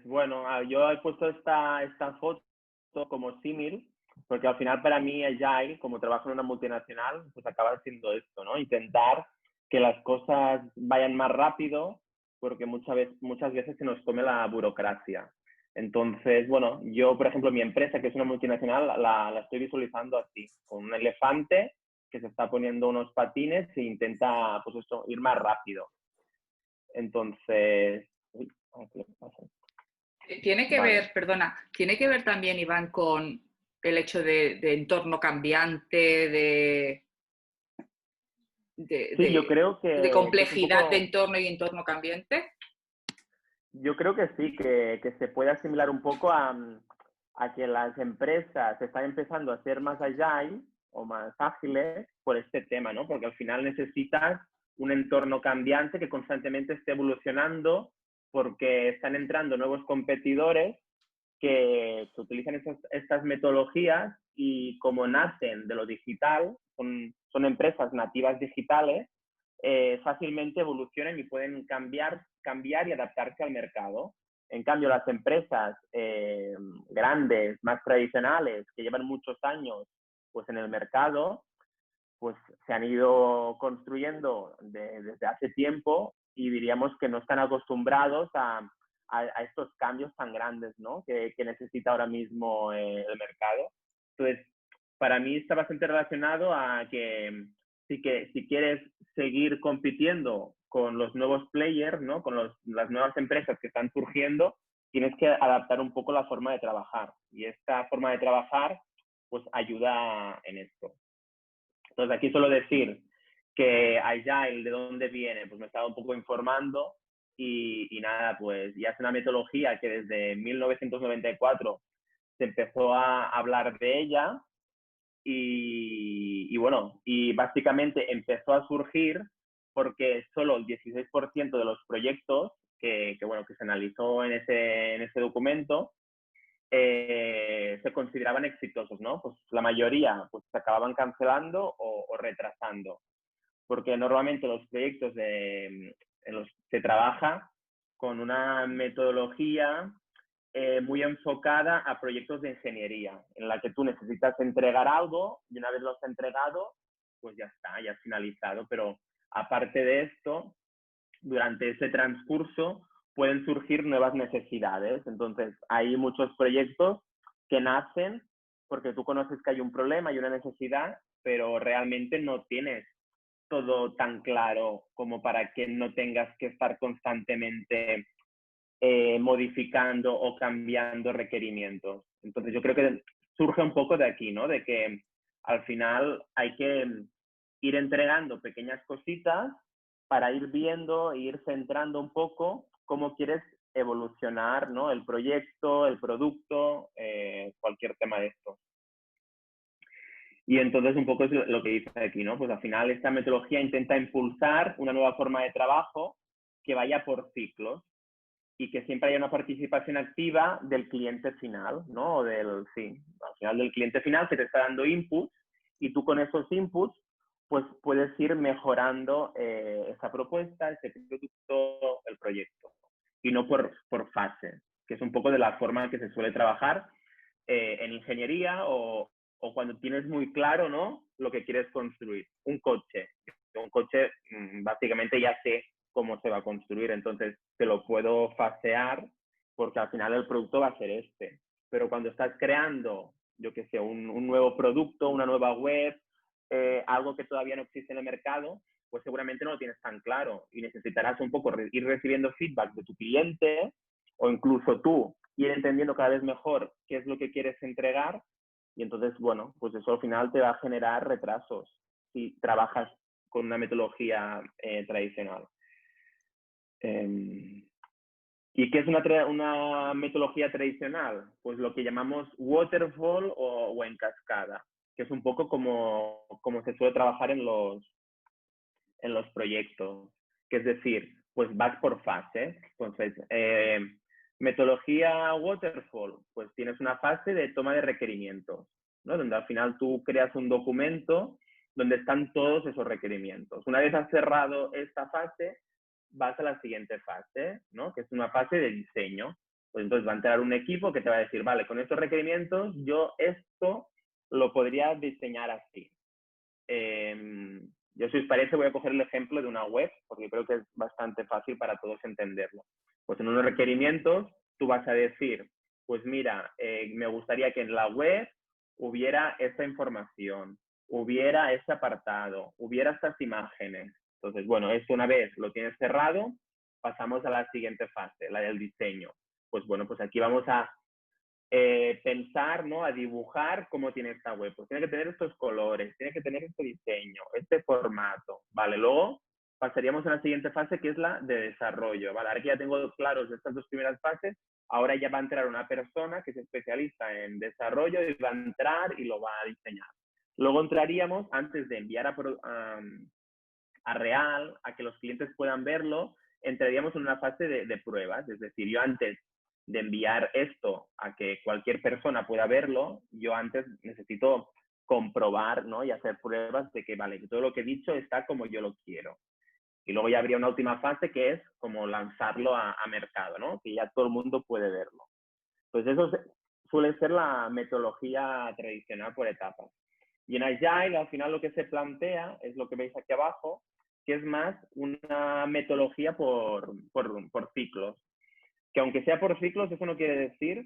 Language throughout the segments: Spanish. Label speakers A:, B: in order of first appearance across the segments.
A: Bueno, yo he puesto esta foto como símil, porque al final para mí Agile, como trabajo en una multinacional, pues acaba siendo esto, ¿no? Intentar que las cosas vayan más rápido, porque muchas veces se nos come la burocracia. Entonces, bueno, yo, por ejemplo, mi empresa, que es una multinacional, la estoy visualizando así, con un elefante que se está poniendo unos patines e intenta, pues eso, ir más rápido. Entonces, uy, ¿qué le pasa?
B: Tiene que
A: Vale.
B: ver, perdona, tiene que ver también, Iván, con el hecho de entorno cambiante, de,
A: Sí, yo
B: de-
A: creo
B: de
A: que es un
B: complejidad de
A: poco,
B: entorno y entorno cambiante.
A: yo creo que sí, que se puede asimilar un poco a que las empresas están empezando a ser más agile o más ágiles por este tema, ¿no? Porque al final necesitas un entorno cambiante que constantemente esté evolucionando porque están entrando nuevos competidores que utilizan estas metodologías y como nacen de lo digital, son empresas nativas digitales, fácilmente evolucionan y pueden cambiar y adaptarse al mercado. En cambio, las empresas grandes, más tradicionales, que llevan muchos años pues, en el mercado, pues se han ido construyendo desde hace tiempo y diríamos que no están acostumbrados a estos cambios tan grandes, ¿no? Que necesita ahora mismo el mercado. Entonces, para mí está bastante relacionado a que si quieres seguir compitiendo con los nuevos players, ¿no? Con las nuevas empresas que están surgiendo, tienes que adaptar un poco la forma de trabajar. Y esta forma de trabajar, pues ayuda en esto. Entonces, aquí suelo decir que Agile, ¿de dónde viene? Pues me he estado un poco informando y nada, pues ya es una metodología que desde 1994 se empezó a hablar de ella bueno, y básicamente empezó a surgir porque solo el 16% de los proyectos bueno, que se analizó en ese documento se consideraban exitosos, ¿no? Pues la mayoría pues, se acababan cancelando o retrasando, porque normalmente los proyectos en los que se trabaja con una metodología muy enfocada a proyectos de ingeniería, en la que tú necesitas entregar algo y una vez lo has entregado, pues ya está, ya has finalizado, pero aparte de esto, durante ese transcurso pueden surgir nuevas necesidades. Entonces, hay muchos proyectos que nacen porque tú conoces que hay un problema y una necesidad, pero realmente no tienes todo tan claro como para que no tengas que estar constantemente modificando o cambiando requerimientos. Entonces, yo creo que surge un poco de aquí, ¿no? De que al final hay que ir entregando pequeñas cositas para ir viendo e ir centrando un poco cómo quieres evolucionar, ¿no? El proyecto, el producto, cualquier tema de esto. Y entonces un poco es lo que dice aquí, ¿no? Pues al final esta metodología intenta impulsar una nueva forma de trabajo que vaya por ciclos y que siempre haya una participación activa del cliente final, ¿no? O sí, al final del cliente final que te está dando inputs y tú con esos inputs pues puedes ir mejorando esa propuesta, ese producto, el proyecto. Y no por fases, que es un poco de la forma en que se suele trabajar en ingeniería o cuando tienes muy claro, ¿no? Lo que quieres construir. Un coche. Un coche básicamente ya sé cómo se va a construir, entonces te lo puedo fasear porque al final el producto va a ser este. Pero cuando estás creando, yo qué sé, un nuevo producto, una nueva web, algo que todavía no existe en el mercado, pues seguramente no lo tienes tan claro y necesitarás un poco ir recibiendo feedback de tu cliente o incluso tú ir entendiendo cada vez mejor qué es lo que quieres entregar y entonces, bueno, pues eso al final te va a generar retrasos si trabajas con una metodología tradicional. Eh, ¿Y qué es una metodología tradicional? Pues lo que llamamos waterfall o en cascada, que es un poco como se suele trabajar en los proyectos, que es decir, pues vas por fases. Entonces, metodología waterfall, pues tienes una fase de toma de requerimientos, ¿no? Donde al final tú creas un documento donde están todos esos requerimientos. Una vez has cerrado esta fase, vas a la siguiente fase, ¿no? Que es una fase de diseño, Pues entonces va a entrar un equipo que te va a decir, vale, con estos requerimientos yo esto lo podría diseñar así. Yo, si os parece, voy a coger el ejemplo de una web, porque creo que es bastante fácil para todos entenderlo. Pues en unos requerimientos tú vas a decir, pues mira, me gustaría que en la web hubiera esta información, hubiera este apartado, hubiera estas imágenes. Entonces, bueno, eso una vez lo tienes cerrado, pasamos a la siguiente fase, la del diseño. Pues bueno, pues aquí vamos a pensar, ¿no? A dibujar cómo tiene esta web. Pues tiene que tener estos colores, tiene que tener este diseño, este formato, ¿vale? Luego pasaríamos a la siguiente fase, que es la de desarrollo, ¿vale? Ahora que ya tengo claros estas dos primeras fases, ahora ya va a entrar una persona que es especialista en desarrollo y va a entrar y lo va a diseñar. Luego entraríamos, antes de enviar a real, a que los clientes puedan verlo, entraríamos en una fase de pruebas. Es decir, yo antes de enviar esto a que cualquier persona pueda verlo, yo antes necesito comprobar, ¿no? Y hacer pruebas de que, vale, que todo lo que he dicho está como yo lo quiero. Y luego ya habría una última fase que es como lanzarlo a mercado, ¿no? Que ya todo el mundo puede verlo. Pues eso suele ser la metodología tradicional por etapas. Y en Agile, al final, lo que se plantea es lo que veis aquí abajo, que es más una metodología por ciclos. Que aunque sea por ciclos, eso no quiere decir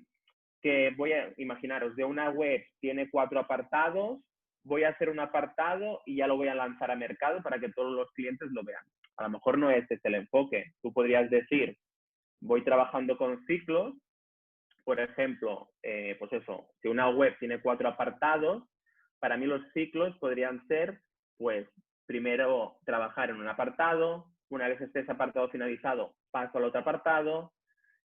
A: que voy a, imaginaros, de una web tiene 4 apartados, voy a hacer un apartado y ya lo voy a lanzar a mercado para que todos los clientes lo vean. A lo mejor no ese es el enfoque. Tú podrías decir, voy trabajando con ciclos, por ejemplo, pues eso, si una web tiene 4 apartados, para mí los ciclos podrían ser, pues, primero trabajar en un apartado, una vez esté ese apartado finalizado, paso al otro apartado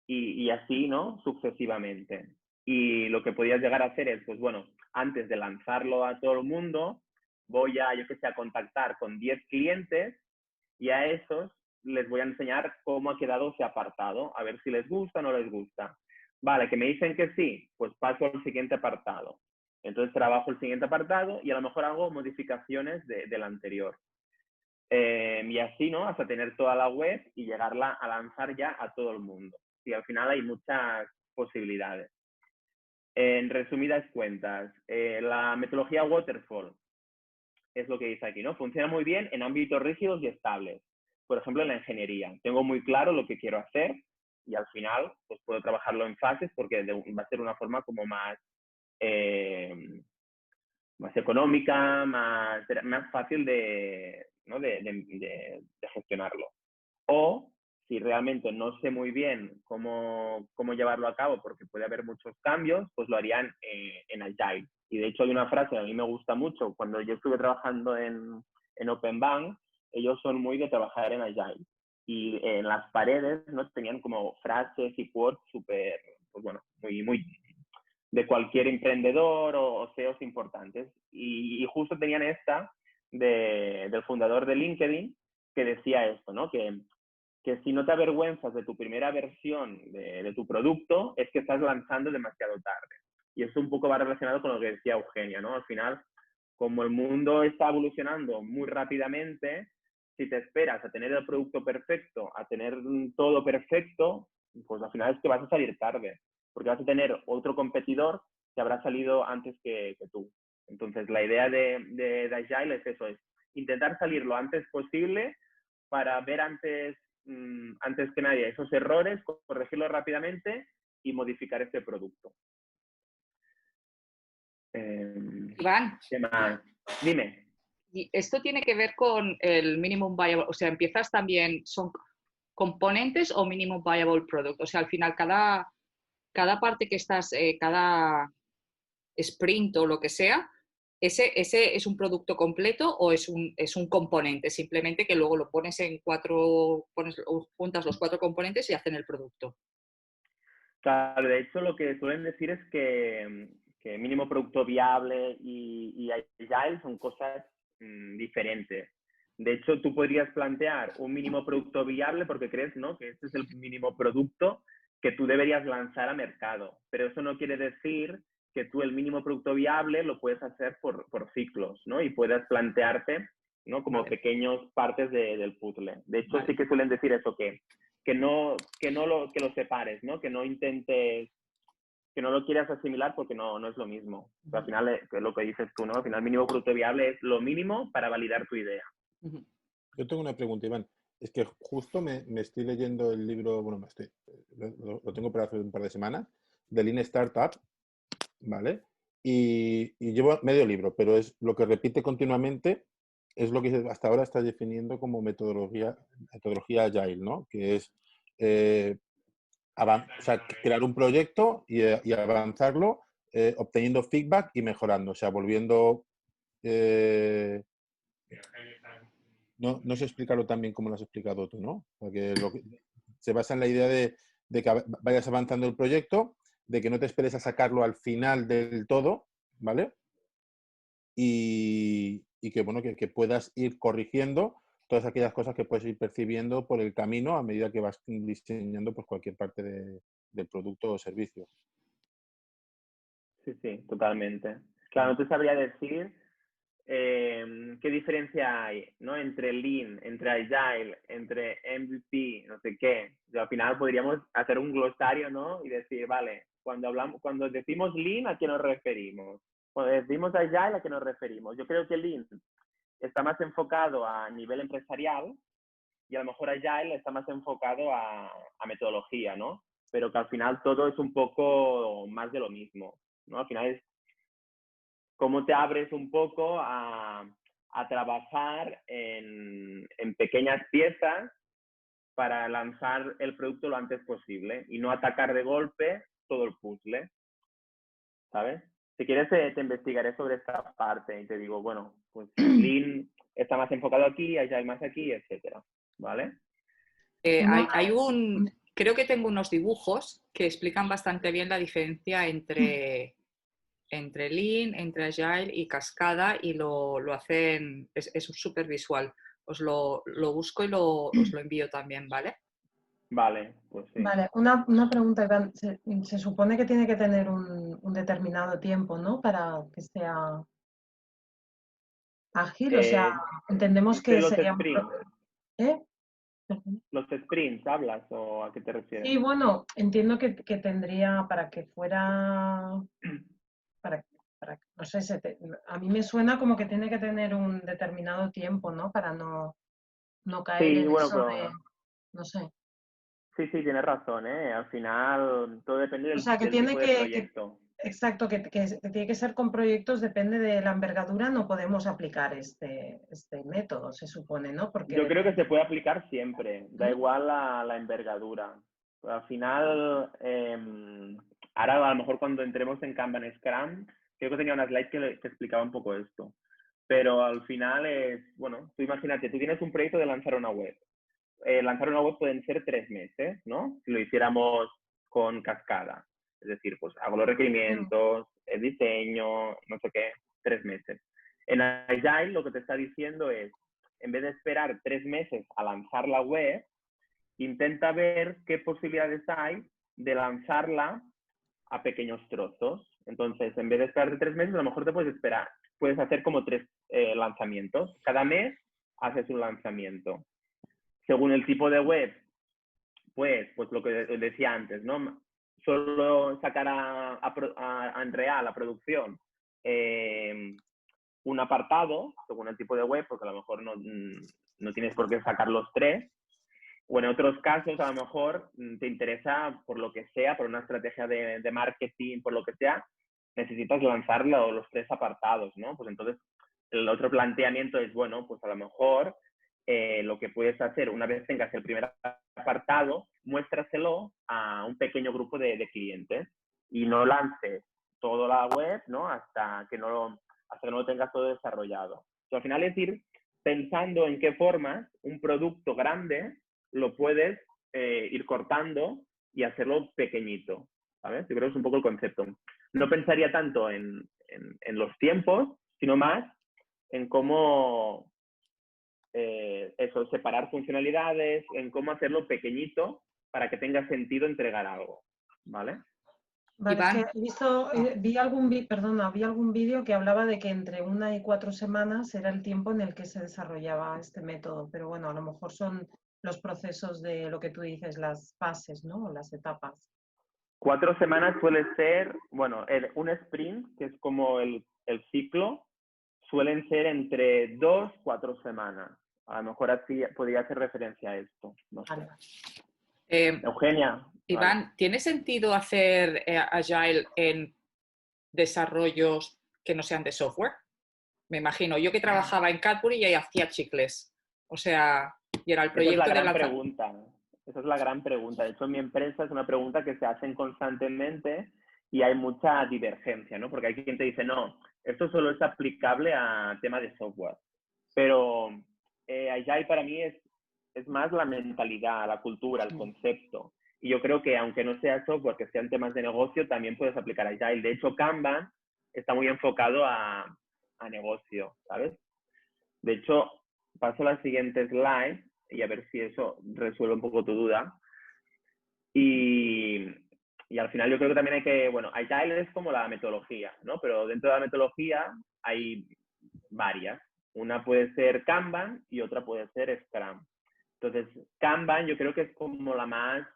A: y así, ¿no? Sucesivamente. Y lo que podías llegar a hacer es, pues bueno, antes de lanzarlo a todo el mundo, voy a, yo que sé, a contactar con 10 clientes y a esos les voy a enseñar cómo ha quedado ese apartado, a ver si les gusta o no les gusta. Vale, que me dicen que sí, pues paso al siguiente apartado. Entonces trabajo el siguiente apartado y a lo mejor hago modificaciones del anterior. Y así, ¿no? Hasta tener toda la web y llegarla a lanzar ya a todo el mundo. Y al final hay muchas posibilidades. En resumidas cuentas, la metodología Waterfall es lo que dice aquí, ¿no? Funciona muy bien en ámbitos rígidos y estables. Por ejemplo, en la ingeniería. Tengo muy claro lo que quiero hacer y al final pues puedo trabajarlo en fases porque va a ser una forma como más económica, más fácil ¿no? de gestionarlo. O si realmente no sé muy bien cómo llevarlo a cabo porque puede haber muchos cambios, pues lo harían en Agile. Y de hecho hay una frase que a mí me gusta mucho. Cuando yo estuve trabajando en Open Bank, ellos son muy de trabajar en Agile. Y en las paredes, ¿no? Tenían como frases y quotes súper, pues bueno, muy de cualquier emprendedor o CEOs importantes. Y justo tenían esta del fundador de LinkedIn que decía esto, ¿no? Que si no te avergüenzas de tu primera versión de tu producto, es que estás lanzando demasiado tarde. Y eso un poco va relacionado con lo que decía Eugenia, ¿no? Al final, como el mundo está evolucionando muy rápidamente, si te esperas a tener el producto perfecto, a tener todo perfecto, pues al final es que vas a salir tarde, porque vas a tener otro competidor que habrá salido antes que tú. Entonces, la idea de Agile es eso, es intentar salir lo antes posible para ver antes que nadie esos errores, corregirlos rápidamente y modificar este producto.
B: Iván,
A: ¿Qué más? Dime.
B: y esto tiene que ver con el minimum viable, o sea, empiezas también, son componentes o minimum viable product, o sea, al final cada parte que estás, cada sprint o lo que sea, ¿ese es un producto completo o es un componente? Simplemente que luego lo pones en juntas los 4 componentes y hacen el producto.
A: Claro, de hecho lo que suelen decir es que mínimo producto viable y Agile son cosas diferentes. De hecho, tú podrías plantear un mínimo producto viable porque crees, ¿no? Que este es el mínimo producto que tú deberías lanzar a mercado. Pero eso no quiere decir que tú el mínimo producto viable lo puedes hacer por ciclos, ¿no? Y puedas plantearte, ¿no? Como pequeños partes del puzzle. De hecho, sí que suelen decir eso, que que lo separes, ¿no? Que no intentes, que no lo quieras asimilar porque no es lo mismo. O sea, al final es lo que dices tú, ¿no? Al final el mínimo producto viable es lo mínimo para validar tu idea.
C: Yo tengo una pregunta, Iván. Es que justo me estoy leyendo el libro, bueno, lo tengo para hace un par de semanas, de Lean Startup, ¿vale? Y llevo medio libro, pero es lo que repite continuamente, es lo que hasta ahora está definiendo como metodología Agile, ¿no? Que es o sea, crear un proyecto y avanzarlo obteniendo feedback y mejorando, o sea, volviendo... no sé explicarlo tan bien como lo has explicado tú, ¿no? Porque se basa en la idea de que vayas avanzando el proyecto, de que no te esperes a sacarlo al final del todo, ¿vale? Y que, bueno, que puedas ir corrigiendo todas aquellas cosas que puedes ir percibiendo por el camino a medida que vas diseñando pues, cualquier parte del producto o servicio.
A: Sí, totalmente. Claro, no te sabría decir qué diferencia hay, ¿no? Entre Lean, entre Agile, entre MVP, no sé qué. O sea, al final podríamos hacer un glosario, ¿no? Y decir, vale, cuando decimos Lean, ¿a qué nos referimos? Cuando decimos Agile, ¿a qué nos referimos? Yo creo que Lean está más enfocado a nivel empresarial y a lo mejor Agile está más enfocado a metodología, ¿no? Pero que al final todo es un poco más de lo mismo, ¿no? Al final es cómo te abres un poco a trabajar en pequeñas piezas para lanzar el producto lo antes posible y no atacar de golpe todo el puzzle, ¿sabes? Si quieres te investigaré sobre esta parte y te digo, bueno, pues Lean está más enfocado aquí, Agile más aquí, etcétera, ¿vale?
B: Creo que tengo unos dibujos que explican bastante bien la diferencia entre Lean, entre Agile y Cascada y lo hacen, es súper visual. Os lo busco y os lo envío también, ¿vale?
A: Vale, pues sí.
D: Vale, una pregunta, Iván. Se supone que tiene que tener un determinado tiempo, ¿no? Para que sea ágil, o sea, entendemos que
A: los
D: sería...
A: sprints.
D: ¿Eh?
A: ¿Los sprints hablas o a qué te refieres?
D: Sí, bueno, entiendo que tendría para que fuera... no sé, a mí me suena como que tiene que tener un determinado tiempo, ¿no? Para no caer
A: Sí,
D: en
A: bueno,
D: eso de... No sé.
A: Sí, tienes razón, ¿eh? Al final todo depende
D: O sea, que
A: del
D: tiene
A: tipo de proyecto.
D: exacto, que tiene que ser con proyectos, depende de la envergadura, no podemos aplicar este método, se supone, ¿no? Porque
A: Yo creo que
D: depende...
A: se puede aplicar siempre, da igual la envergadura. Al final, ahora a lo mejor cuando entremos en Kanban Scrum, creo que tenía una slide que explicaba un poco esto. Pero al final es, bueno, tú imagínate, tú tienes un proyecto de lanzar una web. Lanzar una web pueden ser 3 meses, ¿no? Si lo hiciéramos con cascada. Es decir, pues hago los requerimientos, el diseño, no sé qué, 3 meses. En Agile lo que te está diciendo es, en vez de esperar 3 meses a lanzar la web, intenta ver qué posibilidades hay de lanzarla a pequeños trozos. Entonces, en vez de esperar 3 meses, a lo mejor te puedes esperar. Puedes hacer como 3 lanzamientos. Cada mes haces un lanzamiento. Según el tipo de web, pues lo que decía antes, ¿no? Solo sacar a Unreal, a producción, un apartado, según el tipo de web, porque a lo mejor no tienes por qué sacar los 3. O en otros casos, a lo mejor te interesa, por lo que sea, por una estrategia de marketing, por lo que sea, necesitas lanzar los 3 apartados, ¿no? Pues entonces, el otro planteamiento es, bueno, pues a lo mejor lo que puedes hacer, una vez tengas el primer apartado, muéstraselo a un pequeño grupo de clientes y no lances toda la web, ¿no? Hasta que no lo tengas todo desarrollado. Al final es ir pensando en qué formas un producto grande lo puedes ir cortando y hacerlo pequeñito, ¿sabes? Yo creo que es un poco el concepto. No pensaría tanto en los tiempos, sino más en cómo separar funcionalidades, en cómo hacerlo pequeñito para que tenga sentido entregar algo, ¿vale?
D: Vale, es
B: Iván.
D: que vi algún vídeo que hablaba de que entre 1 y 4 semanas era el tiempo en el que se desarrollaba este método, pero bueno, a lo mejor son los procesos de lo que tú dices, las fases, ¿no? Las etapas.
A: 4 semanas suele ser, bueno, un sprint, que es como el ciclo, suelen ser entre 2, 4 semanas. A lo mejor así podría hacer referencia a esto. No sé.
D: Vale.
A: Eugenia.
B: Iván,
A: Vale.
B: ¿tiene sentido hacer Agile en desarrollos que no sean de software? Me imagino, yo que trabajaba en Cadbury y hacía chicles. O sea, y era el
A: Esa es la
B: proyecto de
A: gran
B: lanzar.
A: pregunta. Esa es la gran pregunta. De hecho, en mi empresa es una pregunta que se hacen constantemente y hay mucha divergencia, ¿no? Porque hay quien te dice, no, esto solo es aplicable a tema de software. Pero Agile para mí es más la mentalidad, la cultura, el concepto. Y yo creo que aunque no sea software, que sean temas de negocio, también puedes aplicar Agile. De hecho, Kanban está muy enfocado a negocio, ¿sabes? De hecho, paso a la siguiente slide y a ver si eso resuelve un poco tu duda. Y al final yo creo que también hay que, bueno, Agile es como la metodología, ¿no? Pero dentro de la metodología hay varias. Una puede ser Kanban y otra puede ser Scrum. Entonces, Kanban yo creo que es como la más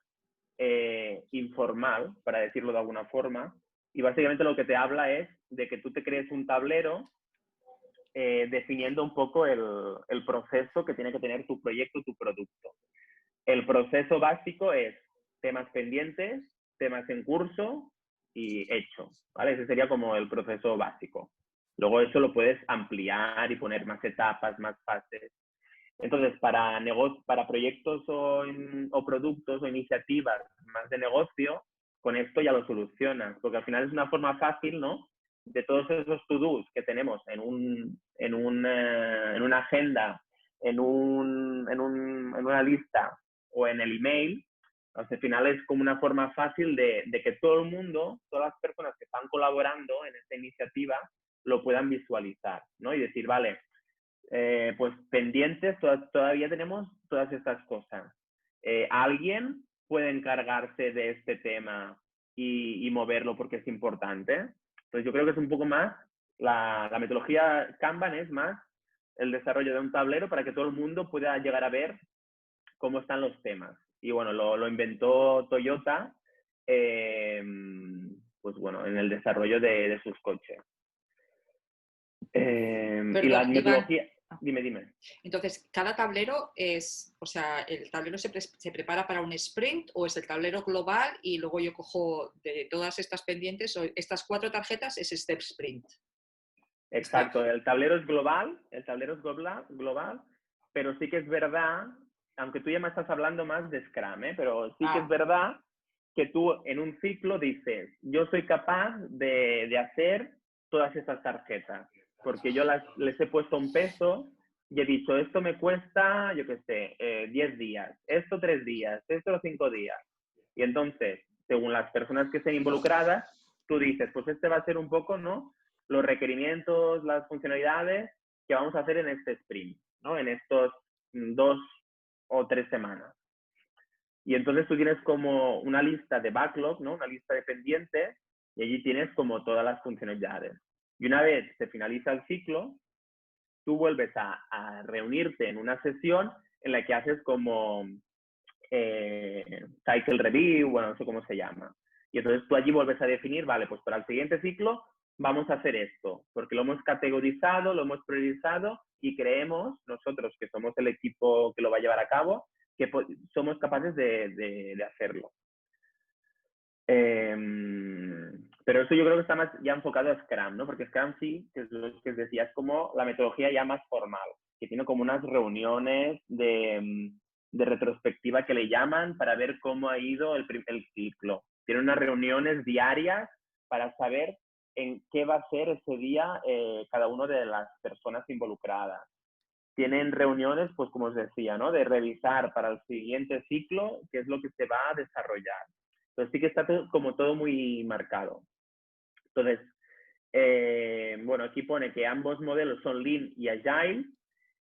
A: informal, para decirlo de alguna forma, y básicamente lo que te habla es de que tú te crees un tablero definiendo un poco el proceso que tiene que tener tu proyecto, tu producto. El proceso básico es temas pendientes, temas en curso y hecho, ¿vale? Ese sería como el proceso básico. Luego eso lo puedes ampliar y poner más etapas, más fases. Entonces, para proyectos o productos o iniciativas más de negocio, con esto ya lo solucionas, porque al final es una forma fácil, ¿no? De todos esos to-dos que tenemos en una agenda, en una lista o en el email, al final es como una forma fácil de que todo el mundo, todas las personas que están colaborando en esta iniciativa, lo puedan visualizar, ¿no? Y decir, vale, pues pendientes, todavía tenemos todas estas cosas. ¿Alguien puede encargarse de este tema y moverlo porque es importante? Entonces yo creo que es un poco más, la metodología Kanban es más el desarrollo de un tablero para que todo el mundo pueda llegar a ver cómo están los temas. Y bueno, lo inventó Toyota, pues bueno, en el desarrollo de sus coches. Y la
B: Perdón,
A: metodología...
B: Iván.
A: Dime.
B: Entonces, cada tablero es, o sea, ¿el tablero se prepara para un sprint o es el tablero global y luego yo cojo de todas estas pendientes, o estas 4 tarjetas es step sprint?
A: Exacto, el tablero es global, pero sí que es verdad, aunque tú ya me estás hablando más de Scrum, pero sí que es verdad que tú en un ciclo dices, yo soy capaz de hacer todas estas tarjetas, porque yo les he puesto un peso y he dicho, esto me cuesta, yo qué sé, 10 días, esto 3 días, esto 5 días. Y entonces, según las personas que estén involucradas, tú dices, pues este va a ser un poco, ¿no? Los requerimientos, las funcionalidades que vamos a hacer en este sprint, ¿no? En estos 2 o 3 semanas. Y entonces tú tienes como una lista de backlog, ¿no? Una lista de pendientes, y allí tienes como todas las funcionalidades. Y una vez se finaliza el ciclo, tú vuelves a reunirte en una sesión en la que haces como cycle review, bueno, no sé cómo se llama. Y entonces tú allí vuelves a definir, vale, pues para el siguiente ciclo vamos a hacer esto, porque lo hemos categorizado, lo hemos priorizado y creemos, nosotros que somos el equipo que lo va a llevar a cabo, que somos capaces de hacerlo. Pero eso yo creo que está más ya enfocado a Scrum, ¿no? Porque Scrum sí, que es lo que os decía, es como la metodología ya más formal, que tiene como unas reuniones de retrospectiva que le llaman para ver cómo ha ido el ciclo. Tiene unas reuniones diarias para saber en qué va a ser ese día cada una de las personas involucradas. Tienen reuniones, pues como os decía, ¿no? De revisar para el siguiente ciclo qué es lo que se va a desarrollar. Entonces sí que está como todo muy marcado. Entonces, bueno, aquí pone que ambos modelos son Lean y Agile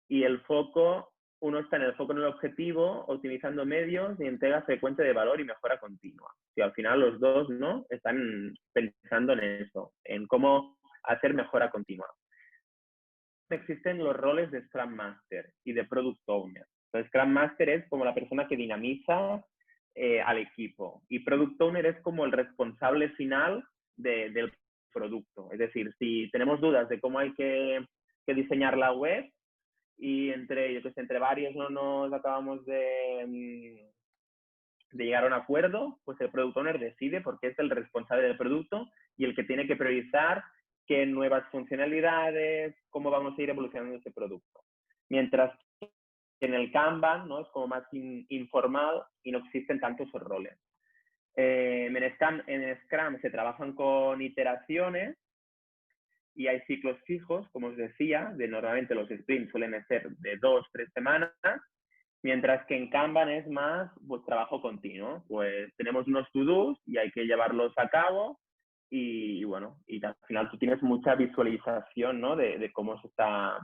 A: y el foco, uno está en el foco en el objetivo, optimizando medios y entrega frecuente de valor y mejora continua. Y al final los dos, ¿no? Están pensando en eso, en cómo hacer mejora continua. Existen los roles de Scrum Master y de Product Owner. Entonces, Scrum Master es como la persona que dinamiza al equipo y Product Owner es como el responsable final del producto. Es decir, si tenemos dudas de cómo hay que diseñar la web y entre varios no nos acabamos de llegar a un acuerdo, pues el Product Owner decide porque es el responsable del producto y el que tiene que priorizar qué nuevas funcionalidades, cómo vamos a ir evolucionando ese producto. Mientras que en el Kanban, ¿no? Es como más informal y no existen tantos roles. En Scrum se trabajan con iteraciones y hay ciclos fijos, como os decía, normalmente los sprints suelen ser de 2-3 semanas, mientras que en Kanban es más pues, trabajo continuo. Pues tenemos unos to-dos y hay que llevarlos a cabo y bueno, y al final tú tienes mucha visualización, ¿no? de cómo se está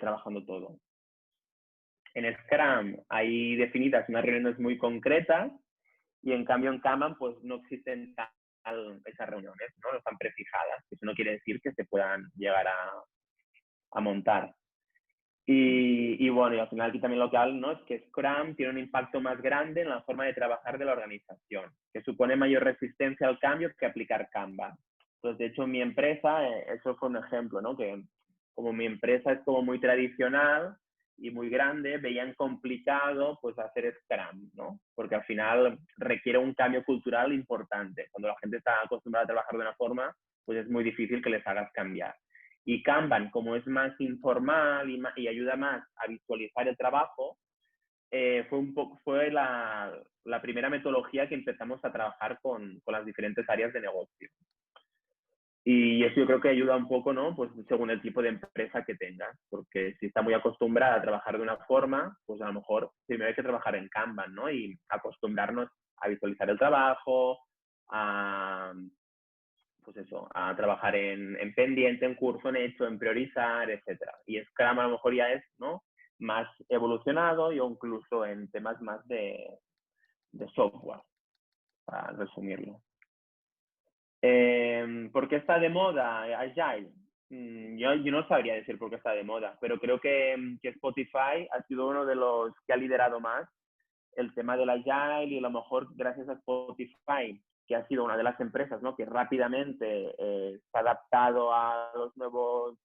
A: trabajando todo. En Scrum hay definidas unas reuniones muy concretas y en cambio en Kanban pues no existen esas reuniones, ¿no? Están prefijadas. Eso no quiere decir que se puedan llegar a montar. Y bueno, y al final aquí también lo que hablo, ¿no? Es que Scrum tiene un impacto más grande en la forma de trabajar de la organización, que supone mayor resistencia al cambio que aplicar Kanban. Entonces, de hecho, en mi empresa, eso fue un ejemplo, ¿no? Que como mi empresa es como muy tradicional y muy grande, veían complicado pues hacer Scrum, ¿no? Porque al final requiere un cambio cultural importante. Cuando la gente está acostumbrada a trabajar de una forma, pues es muy difícil que les hagas cambiar. Y Kanban, como es más informal y ayuda más a visualizar el trabajo, fue la primera metodología que empezamos a trabajar con las diferentes áreas de negocio. Y eso yo creo que ayuda un poco, ¿no? Pues según el tipo de empresa que tengas, porque si está muy acostumbrada a trabajar de una forma, pues a lo mejor primero hay que trabajar en Kanban, ¿no? Y acostumbrarnos a visualizar el trabajo, pues eso, a trabajar en pendiente, en curso, en hecho, en priorizar, etcétera. Y Scrum a lo mejor ya es, ¿no? Más evolucionado y incluso en temas más de software, para resumirlo. ¿Por qué está de moda Agile? Yo no sabría decir por qué está de moda, pero creo que Spotify ha sido uno de los que ha liderado más el tema del Agile y a lo mejor gracias a Spotify, que ha sido una de las empresas, ¿no? Que rápidamente se ha adaptado a los nuevos,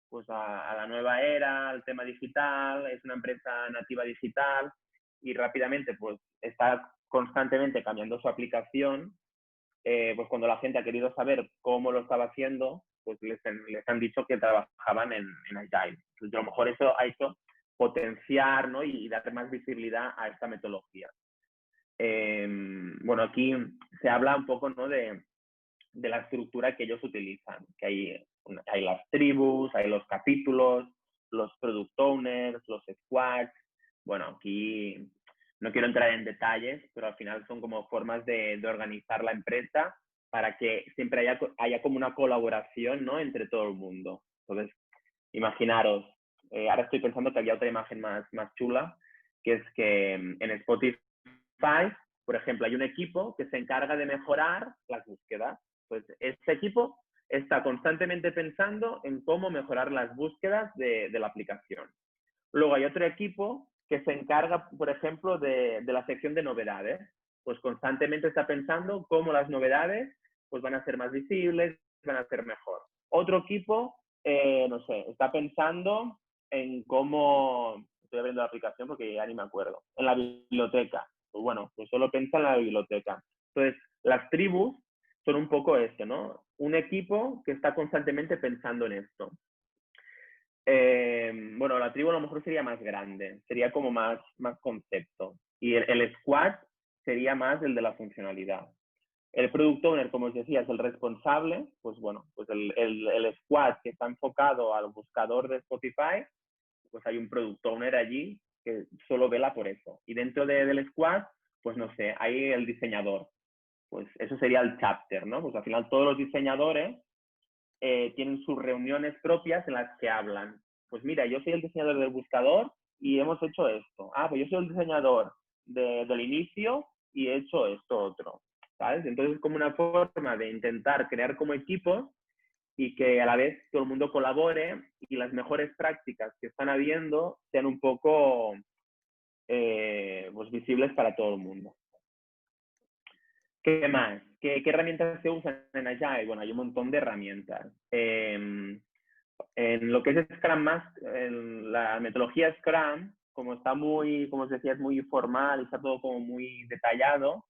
A: pues a la nueva era, al tema digital, es una empresa nativa digital y rápidamente pues está constantemente cambiando su aplicación. Pues cuando la gente ha querido saber cómo lo estaba haciendo, pues les han dicho que trabajaban en Agile. Entonces, a lo mejor eso ha hecho potenciar, ¿no? y dar más visibilidad a esta metodología. Bueno, aquí se habla un poco, ¿no? de la estructura que ellos utilizan, que hay las tribus, hay los capítulos, los product owners, los squads. Bueno, aquí no quiero entrar en detalles, pero al final son como formas de organizar la empresa para que siempre haya como una colaboración, ¿no? Entre todo el mundo. Entonces, imaginaros, ahora estoy pensando que había otra imagen más chula, que es que en Spotify, por ejemplo, hay un equipo que se encarga de mejorar las búsquedas. Pues este equipo está constantemente pensando en cómo mejorar las búsquedas de la aplicación. Luego hay otro equipo que se encarga, por ejemplo, de la sección de novedades. Pues constantemente está pensando cómo las novedades pues van a ser más visibles, van a ser mejor. Otro equipo, no sé, está pensando en cómo, estoy abriendo la aplicación porque ya ni me acuerdo, en la biblioteca. Pues bueno, pues solo piensa en la biblioteca. Entonces, las tribus son un poco esto, ¿no? Un equipo que está constantemente pensando en esto. Bueno, la tribu a lo mejor sería más grande, sería como más concepto. Y el squad sería más el de la funcionalidad. El product owner, como os decía, es el responsable. Pues bueno, pues el squad que está enfocado al buscador de Spotify, pues hay un product owner allí que solo vela por eso. Y dentro del squad, pues no sé, hay el diseñador. Pues eso sería el chapter, ¿no? Pues al final todos los diseñadores tienen sus reuniones propias en las que hablan. Pues mira, yo soy el diseñador del buscador y hemos hecho esto. Ah, pues yo soy el diseñador del inicio y he hecho esto otro, ¿sabes? Entonces es como una forma de intentar crear como equipos y que a la vez todo el mundo colabore y las mejores prácticas que están habiendo sean un poco pues visibles para todo el mundo. ¿Qué más? ¿Qué herramientas se usan en Agile? Bueno, hay un montón de herramientas. En lo que es Scrum en la metodología Scrum, como está muy, como os decía, es muy formal y está todo como muy detallado,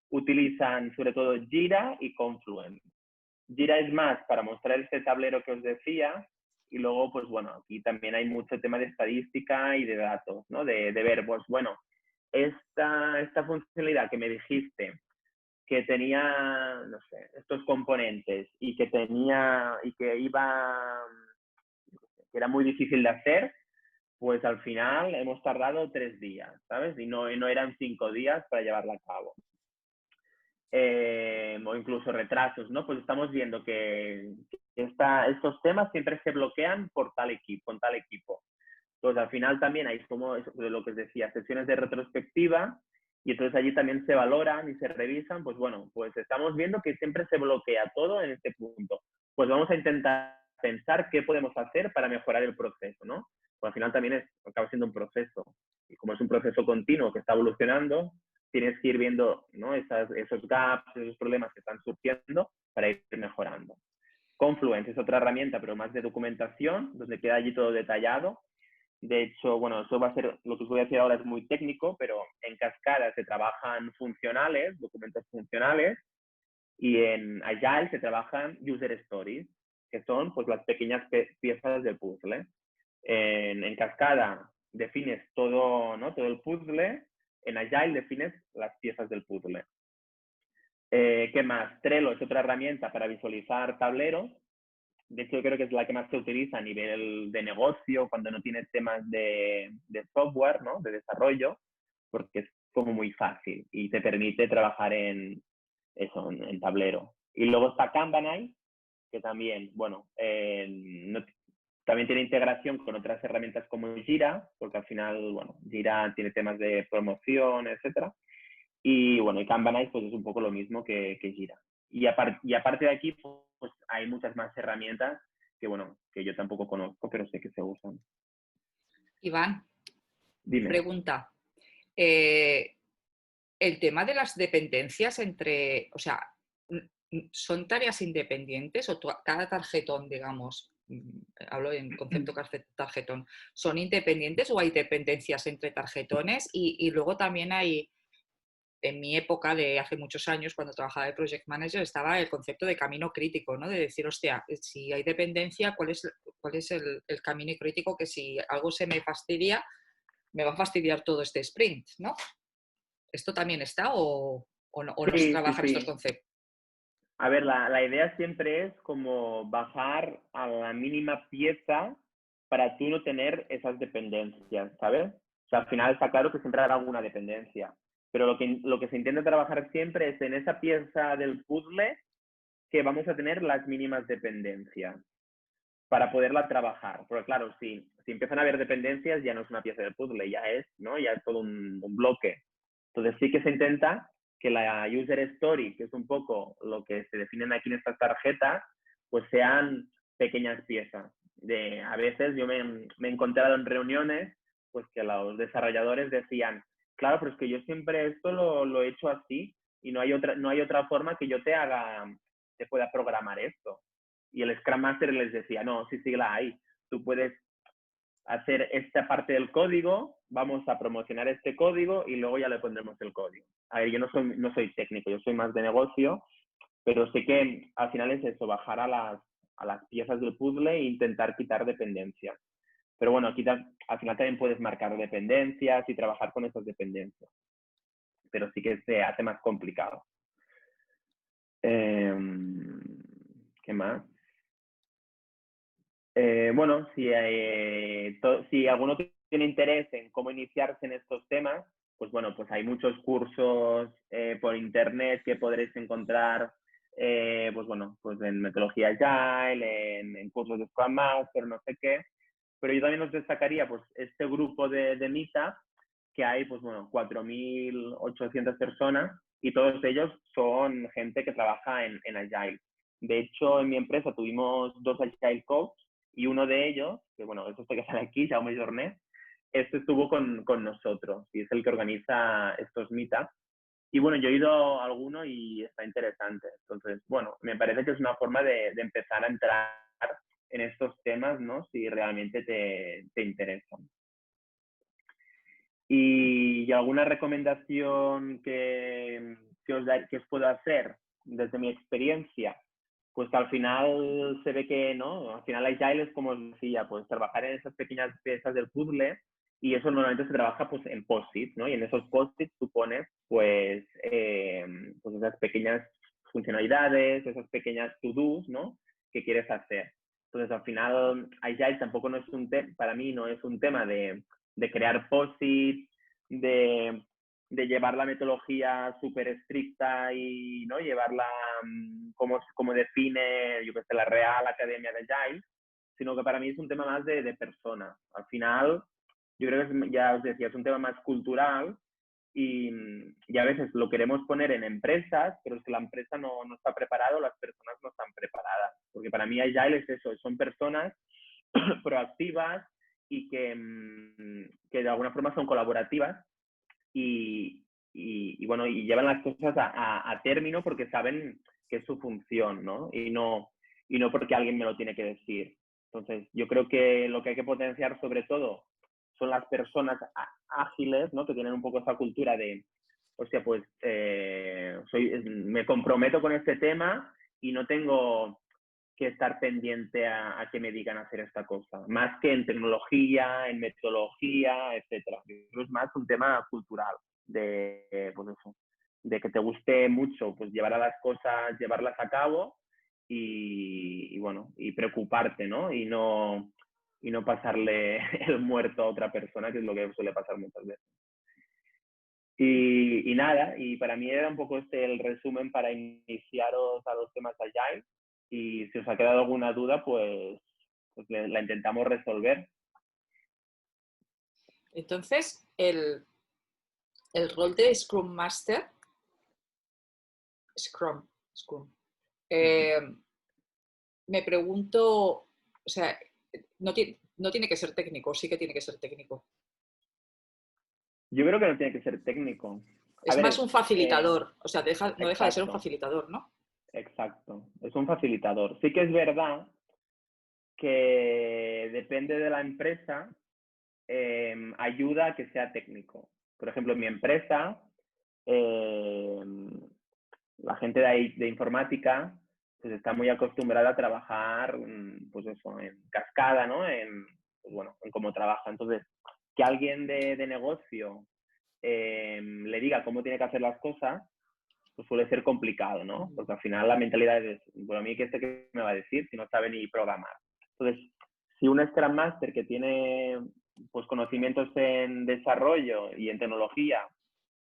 A: utilizan sobre todo Jira y Confluence. Jira es más para mostrar este tablero que os decía, y luego, pues bueno, aquí también hay mucho tema de estadística y de datos, ¿no? De ver, pues bueno, esta funcionalidad que me dijiste, que tenía, no sé, estos componentes y que era muy difícil de hacer, pues al final hemos tardado 3 días, ¿sabes? Y no eran 5 días para llevarla a cabo. O incluso retrasos, ¿no? Pues estamos viendo que estos temas siempre se bloquean por tal equipo, con tal equipo. Pues al final también hay como lo que os decía, sesiones de retrospectiva, y entonces allí también se valoran y se revisan, pues bueno, pues estamos viendo que siempre se bloquea todo en este punto. Pues vamos a intentar pensar qué podemos hacer para mejorar el proceso, ¿no? Pues al final también acaba siendo un proceso. Y como es un proceso continuo que está evolucionando, tienes que ir viendo, ¿no? esos gaps, esos problemas que están surgiendo para ir mejorando. Confluence es otra herramienta, pero más de documentación, donde queda allí todo detallado. De hecho, bueno, eso va a ser, lo que os voy a decir ahora es muy técnico, pero en Cascada se trabajan funcionales, documentos funcionales, y en Agile se trabajan user stories, que son pues las pequeñas piezas del puzzle. En Cascada defines todo, ¿no? Todo el puzzle, en Agile defines las piezas del puzzle. ¿Qué más? Trello es otra herramienta para visualizar tableros. De hecho, yo creo que es la que más se utiliza a nivel de negocio, cuando no tienes temas de software, ¿no? De desarrollo, porque es como muy fácil y te permite trabajar en tablero. Y luego está Kanban, que también, bueno, también tiene integración con otras herramientas como Jira, porque al final, bueno, Jira tiene temas de promoción, etcétera. Y bueno, y Kanban pues es un poco lo mismo que Jira. Y aparte de aquí, pues hay muchas más herramientas que, bueno, que yo tampoco conozco, pero sé que se usan.
B: Iván,
A: Dime.
B: pregunta. El tema de las dependencias o sea, ¿son tareas independientes o cada tarjetón, digamos, hablo en concepto tarjetón, son independientes o hay dependencias entre tarjetones? Y luego también hay, en mi época de hace muchos años, cuando trabajaba de Project Manager, estaba el concepto de camino crítico, ¿no? De decir, hostia, si hay dependencia, ¿cuál es el camino crítico que si algo se me fastidia, me va a fastidiar todo este sprint, ¿no? ¿Esto también está o no se trabajan estos conceptos?
A: A ver, la idea siempre es como bajar a la mínima pieza para tú no tener esas dependencias, ¿sabes? O sea, al final está claro que siempre habrá alguna dependencia, pero lo que se intenta trabajar siempre es en esa pieza del puzzle que vamos a tener las mínimas dependencias para poderla trabajar. Porque claro, si empiezan a haber dependencias, ya no es una pieza del puzzle, ya es todo un bloque. Entonces sí que se intenta que la user story, que es un poco lo que se definen aquí en estas tarjetas, pues sean pequeñas piezas. A veces yo me he encontrado en reuniones pues que los desarrolladores decían, claro, pero es que yo siempre esto lo he hecho así y no hay otra forma que yo te pueda programar esto. Y el Scrum Master les decía, no, sí la hay. Tú puedes hacer esta parte del código, vamos a promocionar este código y luego ya le pondremos el código. A ver, yo no soy técnico, yo soy más de negocio, pero sé que al final es eso, bajar a las piezas del puzzle e intentar quitar dependencias. Pero bueno, al final también puedes marcar dependencias y trabajar con esas dependencias. Pero sí que se hace más complicado. ¿Qué más? Bueno, si alguno tiene interés en cómo iniciarse en estos temas, pues bueno, pues hay muchos cursos por internet que podréis encontrar, pues bueno, pues en metodología Agile, en cursos de Scrum Master, no sé qué. Pero yo también os destacaría, pues, este grupo de Meetup, que hay, pues bueno, 4.800 personas y todos ellos son gente que trabaja en Agile. De hecho, en mi empresa tuvimos 2 Agile Coach y uno de ellos, que bueno, es este que sale aquí, Jaume Jornet, este estuvo con nosotros y es el que organiza estos meetups. Y bueno, yo he ido a alguno y está interesante. Entonces, bueno, me parece que es una forma de empezar a entrar en estos temas, ¿no? Si realmente te interesan. Y alguna recomendación que os puedo hacer desde mi experiencia, pues que al final se ve que, ¿no? Al final Agile es, como os decía, pues trabajar en esas pequeñas piezas del puzzle, y eso normalmente se trabaja pues en post-its, ¿no? Y en esos post-its tú pones pues esas pequeñas funcionalidades, esas pequeñas to-dos, ¿no? Que quieres hacer. Entonces al final Agile tampoco no es para mí no es un tema de crear post-its, de llevar la metodología súper estricta y, ¿no? Llevarla como define, yo que sé, la Real Academia de Agile, sino que para mí es un tema más de persona. Al final, yo creo que ya os decía, es un tema más cultural y a veces lo queremos poner en empresas, pero es que la empresa no está preparada, las personas no están preparadas. Porque para mí Agile es eso, son personas proactivas y que de alguna forma son colaborativas y bueno, y llevan las cosas a término porque saben que es su función, ¿no? Y no porque alguien me lo tiene que decir. Entonces, yo creo que lo que hay que potenciar sobre todo son las personas ágiles, ¿no? Que tienen un poco esa cultura de, hostia, pues me comprometo con este tema y no tengo que estar pendiente a que me digan hacer esta cosa, más que en tecnología, en metodología, etcétera. Es más un tema cultural pues eso, de que te guste mucho pues llevar a las cosas, llevarlas a cabo y bueno, y preocuparte, ¿no? Y no pasarle el muerto a otra persona, que es lo que suele pasar muchas veces. Y nada, y para mí era un poco el resumen para iniciaros a los temas Agile. Y si os ha quedado alguna duda, pues la intentamos resolver.
B: Entonces, el rol de Scrum Master, Scrum, me pregunto, o sea, no tiene que ser técnico, sí que tiene que ser técnico.
A: Yo creo que no tiene que ser técnico.
B: Es más un facilitador, o sea, no deja de ser un
A: exacto.
B: facilitador, ¿no?
A: Exacto, es un facilitador. Sí que es verdad que depende de la empresa, ayuda a que sea técnico. Por ejemplo, en mi empresa, la gente de informática pues está muy acostumbrada a trabajar pues eso, en cascada, ¿no? Pues bueno, en cómo trabaja. Entonces, que alguien de negocio le diga cómo tiene que hacer las cosas, pues suele ser complicado, ¿no? Porque al final la mentalidad es, bueno, a mí ¿qué me va a decir si no sabe ni programar? Entonces, si un Scrum Master que tiene pues conocimientos en desarrollo y en tecnología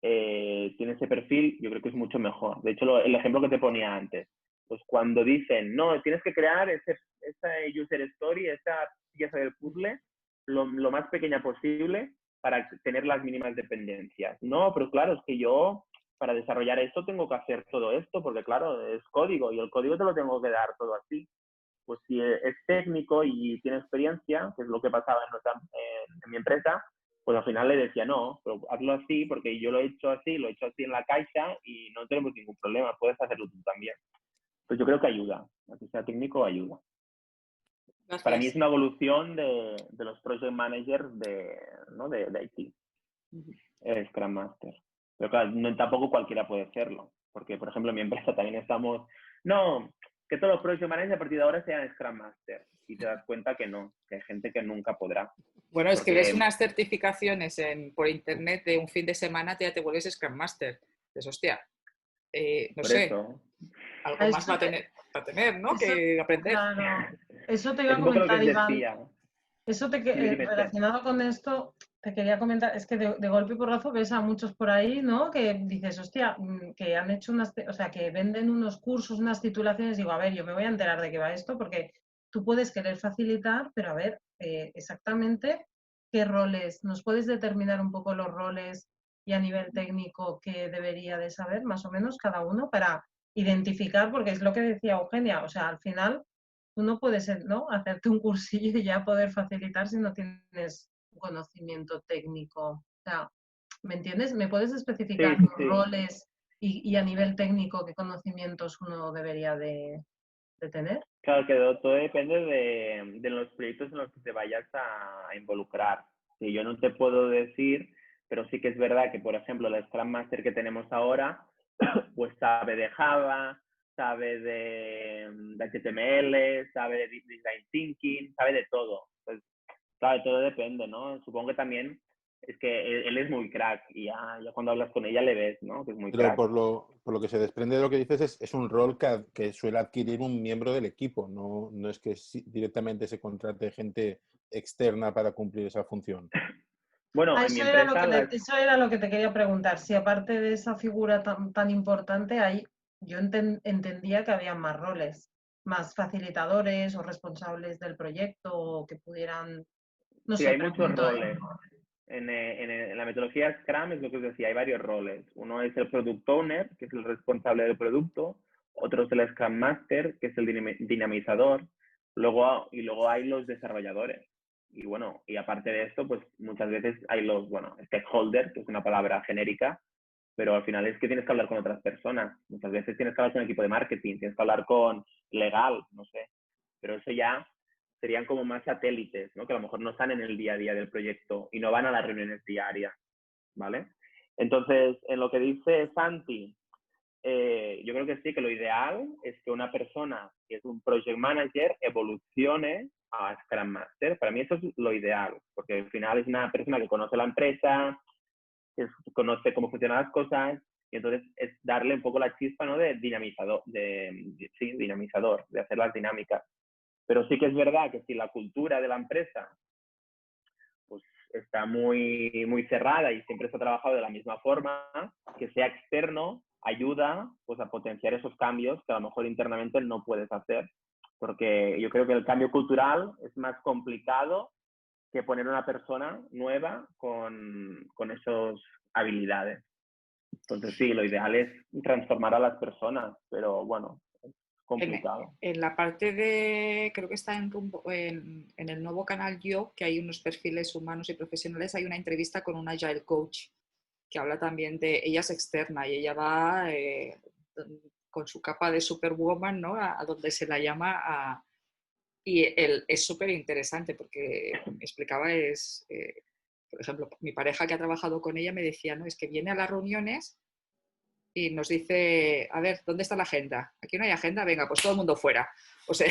A: tiene ese perfil, yo creo que es mucho mejor. De hecho, el ejemplo que te ponía antes, pues cuando dicen, no, tienes que crear esa user story, esa pieza del puzzle, lo más pequeña posible para tener las mínimas dependencias. No, pero claro, es que yo para desarrollar esto tengo que hacer todo esto, porque claro, es código y el código te lo tengo que dar todo así. Pues si es técnico y tiene experiencia, que es lo que pasaba en mi empresa, pues al final le decía, no, pero hazlo así porque yo lo he hecho así en la caixa y no tenemos ningún problema, puedes hacerlo tú también. Pues yo creo que ayuda, aunque sea técnico, ayuda.
B: Gracias.
A: Para mí es una evolución de los project managers de IT, Scrum Master. Pero claro, tampoco cualquiera puede hacerlo, porque por ejemplo en mi empresa también estamos, no, que todos los project managers a partir de ahora sean Scrum Master, y te das cuenta que no, que hay gente que nunca podrá.
B: Bueno, es que ves unas certificaciones por internet de un fin de semana, ya te vuelves Scrum Master. Pues hostia, no sé,
A: eso,
B: algo más va a tener, ¿no? Que aprender.
D: Claro, eso te iba a
A: es un poco lo
D: comentar,
A: que os
D: Iván.
A: decía.
D: Eso
A: Dime,
D: relacionado con esto, te quería comentar, es que de golpe y porrazo ves a muchos por ahí, ¿no? Que dices, hostia, que han hecho o sea, que venden unos cursos, unas titulaciones, digo, a ver, yo me voy a enterar de qué va esto, porque tú puedes querer facilitar, pero a ver, exactamente qué roles, ¿nos puedes determinar un poco los roles y a nivel técnico qué debería de saber, más o menos, cada uno, para identificar, porque es lo que decía Eugenia, o sea, al final tú no puedes, ¿no?, hacerte un cursillo y ya poder facilitar si no tienes tu conocimiento técnico? O sea, ¿me entiendes? ¿Me puedes
A: Sí,
D: especificar
A: sí,
D: los
A: sí.
D: roles y a nivel técnico qué conocimientos uno debería de tener?
A: Claro que todo depende de los proyectos en los que te vayas a involucrar. Sí, yo no te puedo decir, pero sí que es verdad que, por ejemplo, el Scrum Master que tenemos ahora, pues sabe de Java, sabe de HTML, sabe de Design Thinking, sabe de todo. Pues, claro, todo depende, ¿no? Supongo que también es que él es muy crack y ya cuando hablas con ella le ves, ¿no? Que es muy
C: Pero
A: crack.
C: por lo que se desprende de lo que dices, es un rol que suele adquirir un miembro del equipo, no es que directamente se contrate gente externa para cumplir esa función.
A: Bueno,
D: Ah,
A: en mi empresa,
D: eso era lo que te quería preguntar. Si aparte de esa figura tan importante, yo entendía que había más roles, más facilitadores o responsables del proyecto o que pudieran, no
A: sí,
D: sé,
A: hay muchos
D: pregunto, ¿eh?
A: roles. En la metodología Scrum es lo que os decía, hay varios roles. Uno es el Product Owner, que es el responsable del producto. Otro es el Scrum Master, que es el dinamizador. Luego hay los desarrolladores. Y bueno, y aparte de esto, pues muchas veces hay los, bueno, stakeholders, que es una palabra genérica, pero al final es que tienes que hablar con otras personas. Muchas veces tienes que hablar con el equipo de marketing, tienes que hablar con legal, no sé. Pero eso ya serían como más satélites, ¿no? Que a lo mejor no están en el día a día del proyecto y no van a las reuniones diarias, ¿vale? Entonces, en lo que dice Santi, yo creo que sí, que lo ideal es que una persona que es un project manager evolucione a Scrum Master. Para mí eso es lo ideal, porque al final es una persona que conoce la empresa, que conoce cómo funcionan las cosas, y entonces es darle un poco la chispa, ¿no? De dinamizador, sí, dinamizador, de hacer las dinámicas. Pero sí que es verdad que si la cultura de la empresa pues, está muy cerrada y siempre se ha trabajado de la misma forma, que sea externo ayuda pues, a potenciar esos cambios que a lo mejor internamente no puedes hacer. Porque yo creo que el cambio cultural es más complicado que poner una persona nueva con esas habilidades. Entonces sí, lo ideal es transformar a las personas, pero bueno, es complicado.
B: En la parte de, creo que está en el nuevo canal Yo, que hay unos perfiles humanos y profesionales, hay una entrevista con una Agile Coach que habla también de, ella es externa y ella va con su capa de Superwoman, ¿no? A donde se la llama y es súper interesante porque me explicaba por ejemplo, mi pareja que ha trabajado con ella me decía, no, es que viene a las reuniones y nos dice, a ver, ¿dónde está la agenda? Aquí no hay agenda, venga, pues todo el mundo fuera. O sea,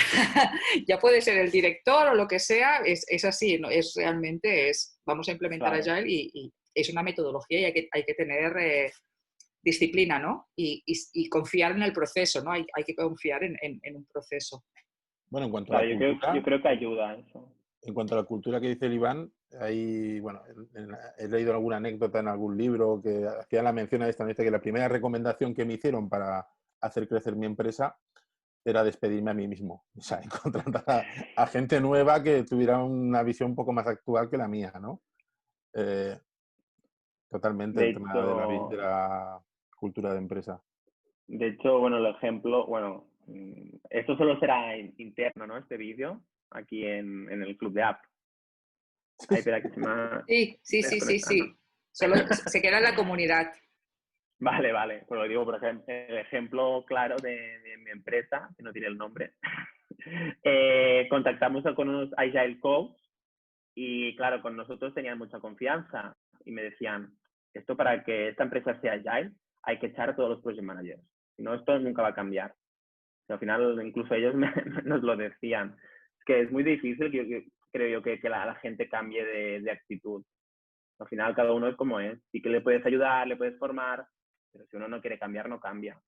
B: ya puede ser el director o lo que sea, es así, ¿no? Es realmente, vamos a implementar
A: Claro.
B: Agile y es una metodología y hay que tener disciplina, ¿no? Y confiar en el proceso, ¿no? Hay que confiar en un proceso.
C: Bueno, en cuanto a
A: Claro,
C: la
A: yo
C: cultura,
A: creo que ayuda eso.
C: en cuanto a la cultura que dice el Iván, hay, bueno, he leído alguna anécdota en algún libro que hacía la mención a esta, dice que la primera recomendación que me hicieron para hacer crecer mi empresa era despedirme a mí mismo, o sea, y contratar a gente nueva que tuviera una visión un poco más actual que la mía, ¿no? Eh, totalmente
A: De
C: el tema de
A: hecho,
C: la cultura de empresa.
A: bueno, el ejemplo, bueno, esto solo será interno, ¿no? Este vídeo, aquí en el club de app. Ay, espera, que se me ha
B: Sí.
A: desconectado.
B: Solo se queda en la comunidad.
A: Vale. Pues lo digo, por ejemplo, el ejemplo claro de mi empresa, que no tiene el nombre. Contactamos con unos Agile Coach y, claro, con nosotros tenían mucha confianza y me decían, esto para que esta empresa sea Agile hay que echar a todos los project managers. Si no, esto nunca va a cambiar. Y al final, incluso ellos nos lo decían. Es que es muy difícil, creo yo, que la gente cambie de actitud. Al final, cada uno es como es. Sí que le puedes ayudar, le puedes formar, pero si uno no quiere cambiar, no cambia.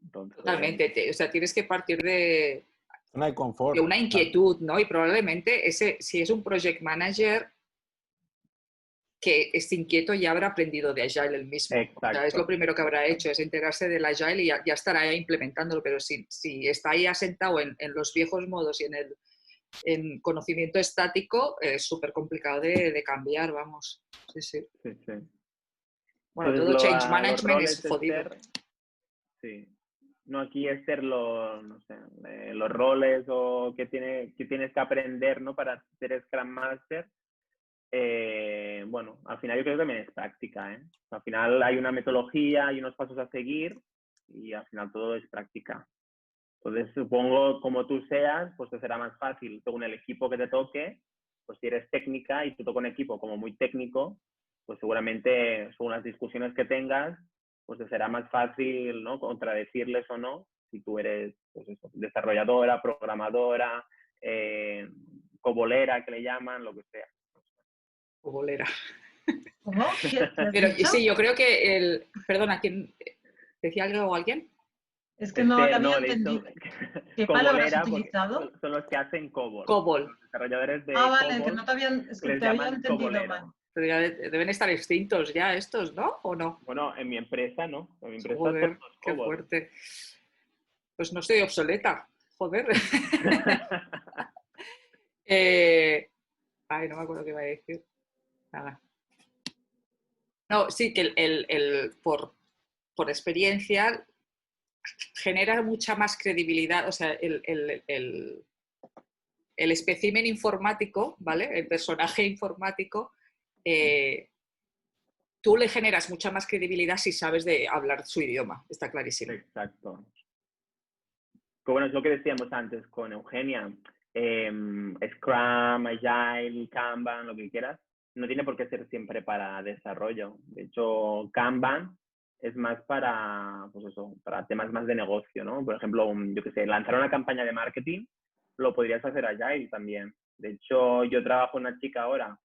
A: Entonces,
B: Totalmente. O sea, tienes que partir de
C: Zona de confort.
B: una inquietud, ¿no? Y probablemente si es un project manager que es inquieto ya habrá aprendido de Agile el mismo. O sea, es lo
A: exacto.
B: primero que habrá hecho, es enterarse del Agile y ya estará implementándolo. Pero si está ahí asentado en los viejos modos y en conocimiento estático, es súper complicado de cambiar, vamos. Sí.
A: Sí.
B: Bueno,
A: Entonces,
B: todo change
A: los
B: management es
A: roles es
B: jodido.
A: ser, sí. No, aquí es ser no sé, los roles o que tienes que aprender, ¿no? Para ser Scrum Master. bueno, al final yo creo que también es práctica, ¿eh? Al final hay una metodología, hay unos pasos a seguir y al final todo es práctica. Entonces, supongo, como tú seas, pues te será más fácil, según el equipo que te toque, pues si eres técnica y te toca un equipo como muy técnico, pues seguramente, según las discusiones que tengas, pues te será más fácil, ¿no? Contradecirles o no, si tú eres, pues eso, desarrolladora, programadora, cobolera, que le llaman, lo que sea.
B: O bolera.
D: ¿Cómo? ¿Qué has
B: Pero
D: dicho?
B: sí, yo creo que Perdona, ¿quién decía algo o alguien?
D: Es que no había
A: No, de hecho,
D: entendido. ¿Qué palabra has
A: cobolera, porque
D: utilizado?
A: son los que hacen COBOL.
B: COBOL.
A: Los desarrolladores
D: Ah,
A: de
D: vale, que no
A: COBOL
D: te habían, es que
A: les
D: te había
A: llaman
D: entendido mal.
A: cobolero.
B: Pero ya deben estar extintos ya estos, ¿no? ¿O no?
A: Bueno, en mi empresa no. En mi empresa son
B: Joder,
A: los
B: qué
A: COBOL.
B: fuerte. Pues no estoy obsoleta. Joder. Ay, no me acuerdo qué iba a decir. Nada. No, sí, que por experiencia genera mucha más credibilidad. O sea, el espécimen informático, ¿vale? El personaje informático, tú le generas mucha más credibilidad si sabes de hablar su idioma, está clarísimo.
A: Exacto. Que bueno, es lo que decíamos antes con Eugenia. Scrum, Agile, Kanban, lo que quieras, no tiene por qué ser siempre para desarrollo. De hecho, Kanban es más para, pues eso, para temas más de negocio, ¿no? Por ejemplo, yo qué sé, lanzar una campaña de marketing, lo podrías hacer Agile también. De hecho, yo trabajo con una chica ahora,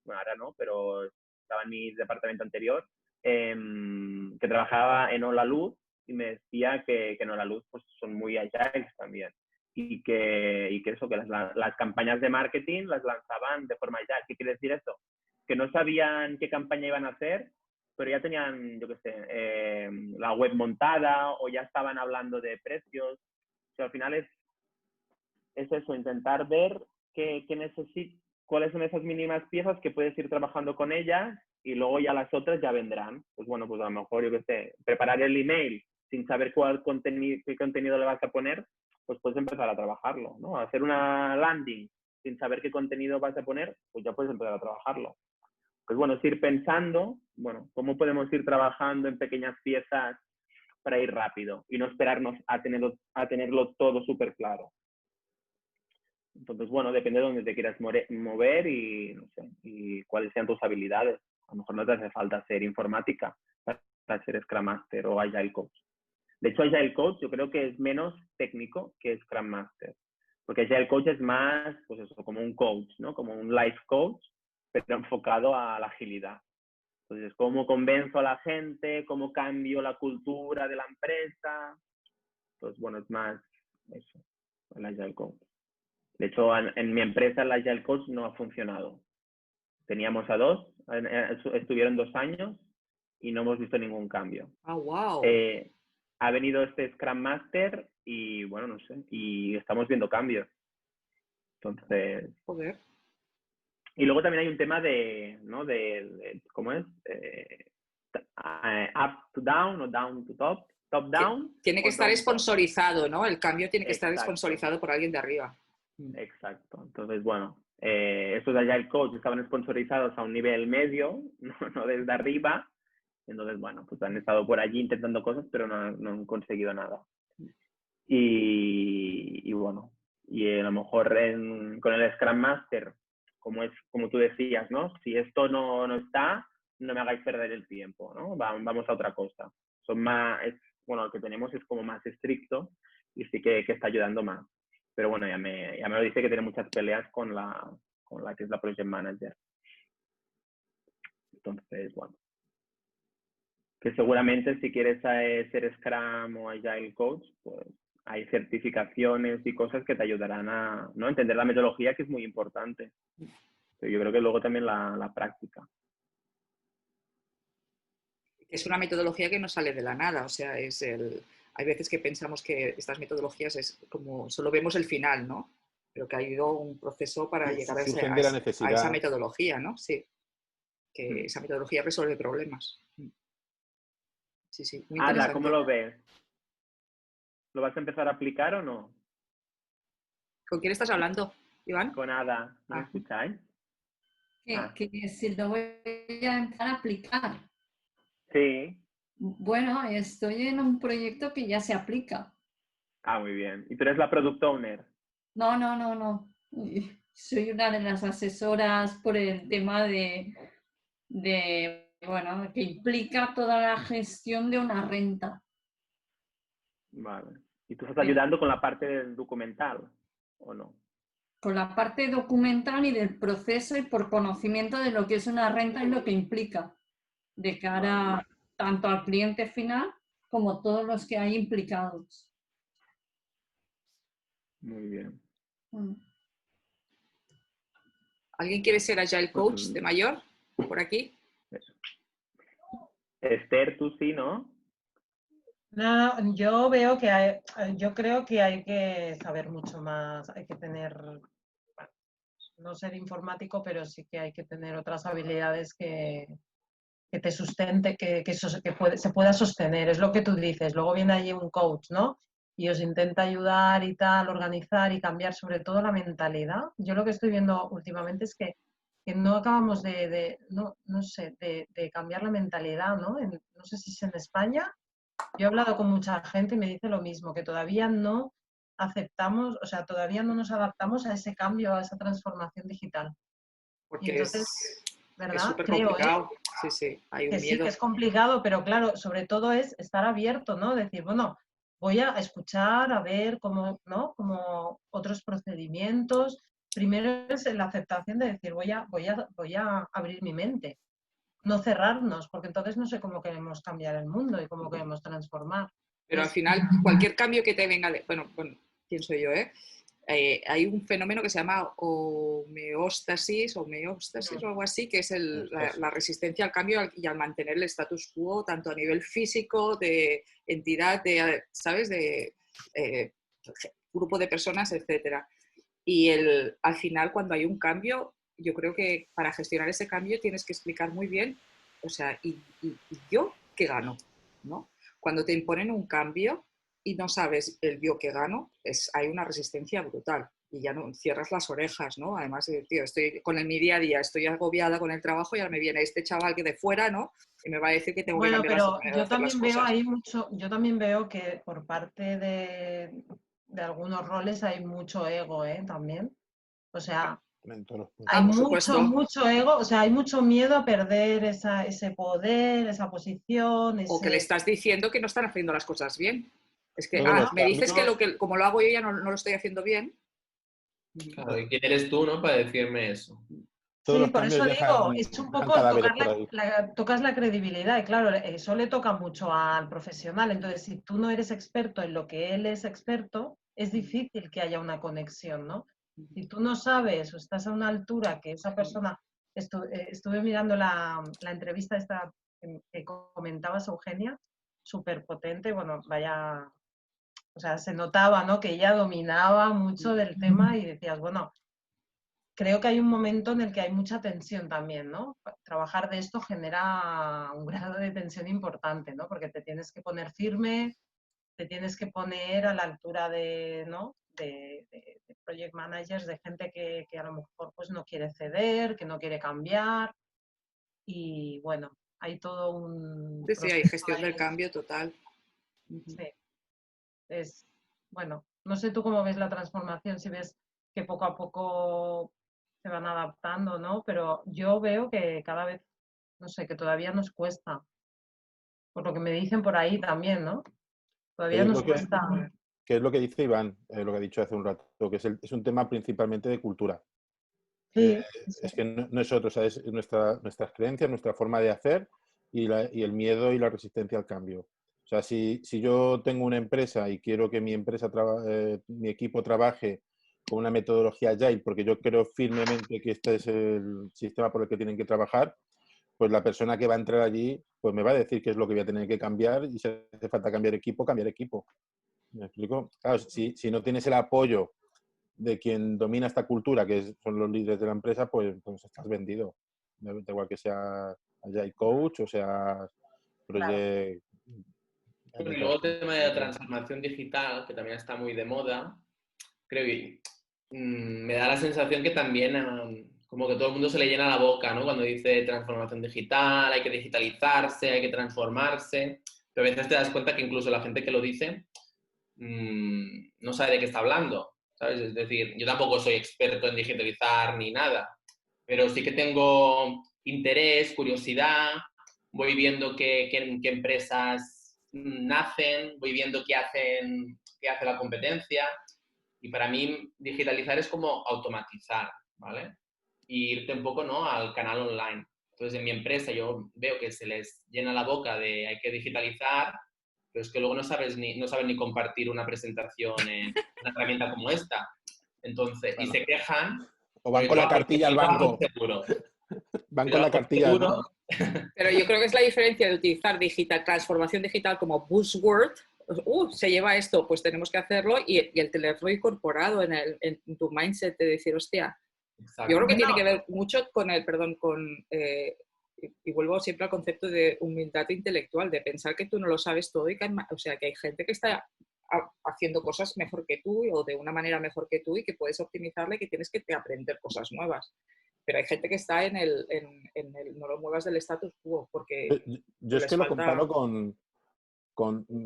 A: bueno, ahora no, pero estaba en mi departamento anterior, que trabajaba en Hola Luz y me decía que en Hola Luz pues, son muy agiles también. Y que eso, que las campañas de marketing las lanzaban de forma agile. ¿Qué quiere decir eso? Que no sabían qué campaña iban a hacer, pero ya tenían, yo qué sé, la web montada o ya estaban hablando de precios. O sea, al final es eso, intentar ver qué cuáles son esas mínimas piezas que puedes ir trabajando con ellas y luego ya las otras ya vendrán. Pues bueno, pues a lo mejor, yo qué sé, preparar el email sin saber qué contenido le vas a poner, pues puedes empezar a trabajarlo, ¿no? Hacer una landing sin saber qué contenido vas a poner, pues ya puedes empezar a trabajarlo. Pues bueno, es ir pensando, bueno, cómo podemos ir trabajando en pequeñas piezas para ir rápido y no esperarnos a tenerlo todo súper claro. Entonces, bueno, depende de dónde te quieras mover y, no sé, y cuáles sean tus habilidades. A lo mejor no te hace falta ser informática para ser Scrum Master o Agile Coach. De hecho, Agile Coach yo creo que es menos técnico que Scrum Master. Porque Agile Coach es más, pues eso, como un coach, ¿no? Como un life coach, pero enfocado a la agilidad. Entonces, ¿cómo convenzo a la gente? ¿Cómo cambio la cultura de la empresa? Pues bueno, es más eso, el Agile Coach. De hecho, en mi empresa el Agile Coach no ha funcionado. Teníamos a dos, estuvieron 2 años y no hemos visto ningún cambio.
B: Ah, wow.
A: Ha venido este Scrum Master y, bueno, no sé, y estamos viendo cambios. Entonces...
B: Joder.
A: Y luego también hay un tema de, ¿no? ¿Cómo es? Up to down o down to top. Top down.
B: Tiene que estar sponsorizado, ¿no? El cambio tiene que estar sponsorizado por alguien de arriba.
A: Exacto. Entonces, bueno, estos de Agile Coach estaban sponsorizados a un nivel medio, no desde arriba. Entonces, bueno, pues han estado por allí intentando cosas, pero no han conseguido nada. Y bueno, y a lo mejor con el Scrum Master, como tú decías, ¿no? Si esto no está, no me hagáis perder el tiempo, ¿no? Vamos a otra cosa. Bueno, lo que tenemos es como más estricto y sí que está ayudando más. Pero bueno, ya me lo dice que tiene muchas peleas con la que es la Project Manager. Entonces, bueno. Que seguramente si quieres ser Scrum o Agile Coach, pues hay certificaciones y cosas que te ayudarán a, ¿no? Entender la metodología, que es muy importante. Pero yo creo que luego también la práctica.
B: Es una metodología que no sale de la nada, o sea, hay veces que pensamos que estas metodologías es como, solo vemos el final, ¿no? Pero que ha habido un proceso para llegar a esa metodología, ¿no? Sí, que esa metodología resuelve problemas. Sí, sí, muy interesante.
A: Ada, ¿cómo lo ves? ¿Lo vas a empezar a aplicar o no?
B: ¿Con quién estás hablando, Iván?
A: Con Ada, ¿me escucháis?
E: que si lo voy a empezar a aplicar.
A: Sí.
E: Bueno, estoy en un proyecto que ya se aplica.
A: Muy bien. ¿Y tú eres la product owner?
E: No. Soy una de las asesoras por el tema bueno, que implica toda la gestión de una renta.
A: Vale. ¿Y tú estás ayudando con la parte del documental o no?
E: Con la parte documental y del proceso y por conocimiento de lo que es una renta y lo que implica de cara tanto al cliente final como todos los que hay implicados.
A: Muy bien.
B: ¿Alguien quiere ser Agile Coach de mayor por aquí?
A: Eso. Esther, tú sí, ¿no?
D: No, yo veo que yo creo que hay que saber mucho más, hay que tener, no ser informático, pero sí que hay que tener otras habilidades que te sustente, se pueda sostener, es lo que tú dices. Luego viene allí un coach, ¿no? Y os intenta ayudar y tal, organizar y cambiar sobre todo la mentalidad. Yo lo que estoy viendo últimamente es que no acabamos no sé, de cambiar la mentalidad, ¿no? No sé si es en España. Yo he hablado con mucha gente y me dice lo mismo, que todavía no aceptamos, o sea, todavía no nos adaptamos a ese cambio, a esa transformación digital. Y
B: Porque
D: entonces,
B: es
D: ¿verdad?
B: súper
D: Creo,
B: complicado. Sí, hay un
D: que sí,
B: miedo.
D: que es complicado, pero claro, sobre todo es estar abierto, ¿no? Decir, bueno, voy a escuchar, a ver cómo, ¿no? Como otros procedimientos. Primero es la aceptación de decir, voy a abrir mi mente, no cerrarnos, porque entonces no sé cómo queremos cambiar el mundo y cómo queremos transformar.
B: Pero al
D: Entonces,
B: final, cualquier cambio que te venga bueno, pienso yo, hay un fenómeno que se llama homeostasis o algo así, que es la resistencia al cambio y al mantener el status quo, tanto a nivel físico, de entidad, ¿sabes? De grupo de personas, etcétera. Y al final, cuando hay un cambio, yo creo que para gestionar ese cambio tienes que explicar muy bien, o sea, ¿y yo qué gano? ¿No? Cuando te imponen un cambio y no sabes el yo que gano, hay una resistencia brutal y ya no cierras las orejas, ¿no? Además, tío, estoy con mi día a día, estoy agobiada con el trabajo y ahora me viene este chaval que de fuera, ¿no? Y me va a decir que tengo que
D: bueno,
B: cambiar la
D: pero
B: manera de
D: yo
B: hacer las
D: también veo
B: cosas.
D: ahí yo también veo que por parte de algunos roles hay mucho ego, ¿eh? También. O sea,
C: En todos los
D: hay
C: puntos.
B: Por supuesto.
D: mucho ego, o sea, hay mucho miedo a perder ese poder, esa posición,
B: O que le estás diciendo que no están haciendo las cosas bien. Es que,
C: Todos los
B: me dices
C: cambios,
B: que como lo hago yo ya no lo estoy haciendo bien.
F: Claro, ¿y quién eres tú, no? Para decirme eso.
C: todos
D: Sí,
C: los
D: por
C: cambios
D: eso digo,
C: dejan,
D: es un
C: dejan
D: poco
C: cadáveres por ahí.
D: tocas la credibilidad y claro, eso le toca mucho al profesional. Entonces, si tú no eres experto en lo que él es experto, es difícil que haya una conexión, ¿no? Si tú no sabes o estás a una altura que esa persona, estuve mirando la entrevista esta que comentabas, Eugenia, súper potente, bueno, vaya, o sea, se notaba, ¿no? Que ella dominaba mucho del tema y decías, bueno, creo que hay un momento en el que hay mucha tensión también, ¿no? Trabajar de esto genera un grado de tensión importante, ¿no? Porque te tienes que poner firme, te tienes que poner a la altura de, ¿no? de project managers, de gente que a lo mejor pues no quiere ceder, que no quiere cambiar y bueno, hay todo un
B: Sí, hay
D: proceso
B: gestión del
D: ahí.
B: cambio total.
D: Sí, es, bueno, no sé tú cómo ves la transformación, si ves que poco a poco se van adaptando, ¿no? Pero yo veo que cada vez, no sé, que todavía nos cuesta, por lo que me dicen por ahí también, ¿no? Todavía
C: Yo
D: nos
C: creo
D: cuesta.
C: que es lo que dice Iván, lo que ha dicho hace un rato, que es un tema principalmente de cultura.
D: Sí, sí.
C: Es que no es otro, o sea, es nuestras creencias, nuestra forma de hacer y el miedo y la resistencia al cambio. O sea, si yo tengo una empresa y quiero que mi empresa, mi equipo trabaje con una metodología Agile, porque yo creo firmemente que este es el sistema por el que tienen que trabajar, pues la persona que va a entrar allí pues me va a decir qué es lo que voy a tener que cambiar y si hace falta cambiar equipo, cambiar equipo. ¿Me explico? Claro, si no tienes el apoyo de quien domina esta cultura, que son los líderes de la empresa, pues estás vendido. Da igual que sea Agile Coach o sea
D: Claro.
C: Project...
F: Bueno, y luego el tema de la transformación digital, que también está muy de moda, creo que me da la sensación que también como que todo el mundo se le llena la boca, ¿no? Cuando dice transformación digital, hay que digitalizarse, hay que transformarse, pero a veces te das cuenta que incluso la gente que lo dice no sabe de qué está hablando, ¿sabes? Es decir, yo tampoco soy experto en digitalizar ni nada, pero sí que tengo interés, curiosidad, voy viendo qué empresas nacen, voy viendo qué hace la competencia, y para mí digitalizar es como automatizar, ¿vale? Y irte un poco, ¿no?, al canal online. Entonces, en mi empresa yo veo que se les llena la boca de hay que digitalizar, pero es que luego no saben ni compartir una presentación en una herramienta como esta. Entonces, y se quejan.
C: O van con la cartilla al banco.
F: Seguro.
C: Van con la cartilla, ¿no?
B: Pero yo creo que es la diferencia de utilizar transformación digital como buzzword. Se lleva esto, pues tenemos que hacerlo, y el tenerlo incorporado en tu mindset de decir, hostia,
F: Exacto.
B: yo creo que tiene que ver mucho con y vuelvo siempre al concepto de humildad intelectual, de pensar que tú no lo sabes todo, o sea, que hay gente que está haciendo cosas mejor que tú o de una manera mejor que tú y que puedes optimizarle y que tienes que aprender cosas nuevas. Pero hay gente que está en el no lo muevas del status quo, porque
C: yo es que lo comparo con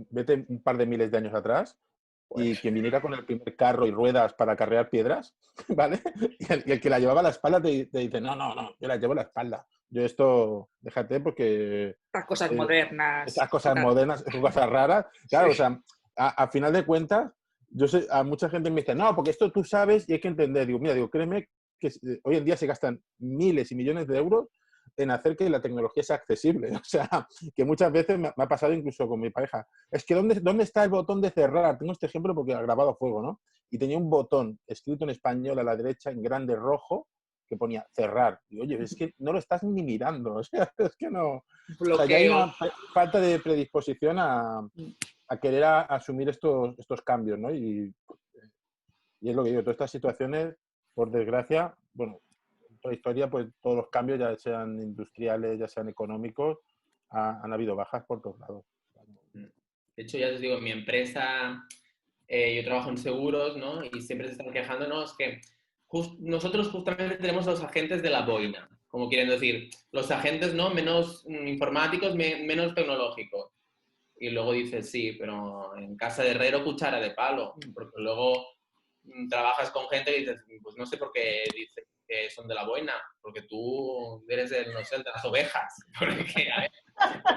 C: vete un par de miles de años atrás y quien viniera con el primer carro y ruedas para carrear piedras, ¿vale? Y el que la llevaba a la espalda te dice, no, yo la llevo a la espalda. Yo esto, déjate porque...
B: Estas cosas modernas.
C: Esas cosas modernas, cosas raras. Claro,
B: Sí.
C: o sea, a final de cuentas, yo sé, a mucha gente me dice, no, porque esto tú sabes y hay que entender. Digo, mira, créeme que hoy en día se gastan miles y millones de euros en hacer que la tecnología sea accesible. O sea, que muchas veces me ha pasado incluso con mi pareja. Es que ¿dónde está el botón de cerrar? Tengo este ejemplo porque ha grabado a fuego, ¿no? Y tenía un botón escrito en español a la derecha en grande rojo que ponía cerrar. Y oye, es que no lo estás ni mirando. O sea, es que no...
B: Bloqueo.
C: O sea, ya hay una falta de predisposición a querer asumir estos cambios, ¿no? Y es lo que digo, todas estas situaciones, por desgracia, bueno, toda la historia, pues todos los cambios, ya sean industriales, ya sean económicos, han habido bajas por todos lados.
F: De hecho, ya les digo, en mi empresa, yo trabajo en seguros, ¿no? Y siempre se están quejando, ¿no? Es que nosotros justamente tenemos los agentes de la boina, como quieren decir, los agentes, ¿no?, menos informáticos, menos tecnológicos. Y luego dices, sí, pero en casa de herrero, cuchara de palo, porque luego trabajas con gente y dices, pues no sé por qué dices que son de la boina, porque tú eres no sé, de las ovejas, porque, a ver,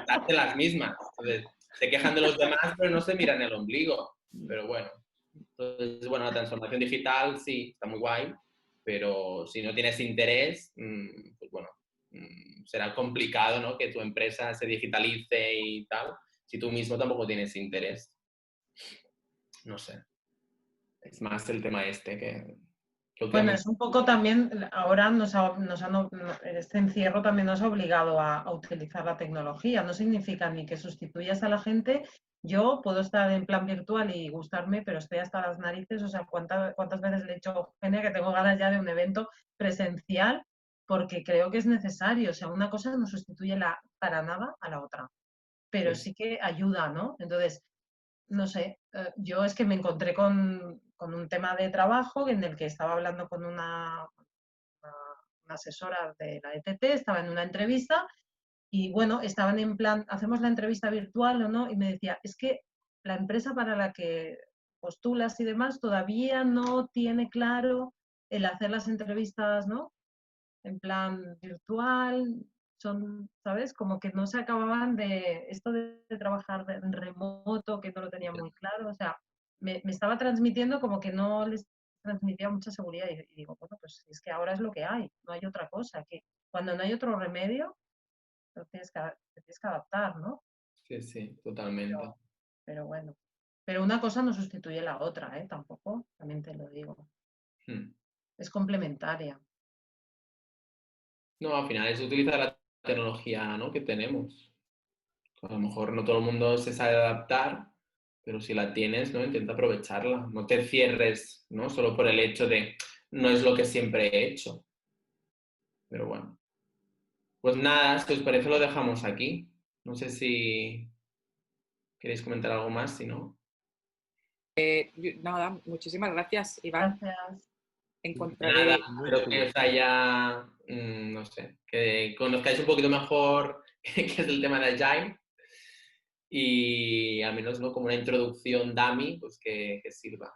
F: estás de las mismas. Entonces, se quejan de los demás, pero no se miran el ombligo. Pero bueno, entonces, bueno, la transformación digital sí, está muy guay, pero si no tienes interés, pues bueno, será complicado, ¿no?, que tu empresa se digitalice y tal, si tú mismo tampoco tienes interés. No sé. Es más el tema este que
D: Bueno, es un poco también, ahora este encierro también nos ha obligado a utilizar la tecnología. No significa ni que sustituyas a la gente. Yo puedo estar en plan virtual y gustarme, pero estoy hasta las narices. O sea, ¿cuántas veces le he dicho a Eugenia que tengo ganas ya de un evento presencial? Porque creo que es necesario. O sea, una cosa no sustituye para nada a la otra, pero sí que ayuda, ¿no? Entonces, no sé, yo es que me encontré con un tema de trabajo en el que estaba hablando con una asesora de la ETT, estaba en una entrevista y bueno, estaban en plan, ¿hacemos la entrevista virtual o no? Y me decía, es que la empresa para la que postulas y demás todavía no tiene claro el hacer las entrevistas, ¿no?, en plan virtual, ¿sabes? Como que no se acababan de esto de trabajar en remoto, que no lo tenía muy claro. O sea, me estaba transmitiendo como que no les transmitía mucha seguridad. Y digo, bueno, pues es que ahora es lo que hay, no hay otra cosa. Que cuando no hay otro remedio, te tienes que adaptar, ¿no?
F: Sí, sí, totalmente.
D: Pero bueno. Pero una cosa no sustituye la otra, ¿eh? Tampoco, también te lo digo. Es complementaria.
F: No, al final es utilizar la tecnología, ¿no?, que tenemos. A lo mejor no todo el mundo se sabe adaptar, pero si la tienes, ¿no?, intenta aprovecharla. No te cierres, ¿no?, solo por el hecho de no es lo que siempre he hecho. Pero bueno. Pues nada, si os parece lo dejamos aquí. No sé si queréis comentar algo más, si no.
B: Nada, muchísimas gracias, Iván.
D: Gracias.
B: encontraré.
F: Nada, espero que os haya, no sé, que conozcáis un poquito mejor qué es el tema de Agile y al menos, ¿no?, como una introducción dummy, pues que sirva.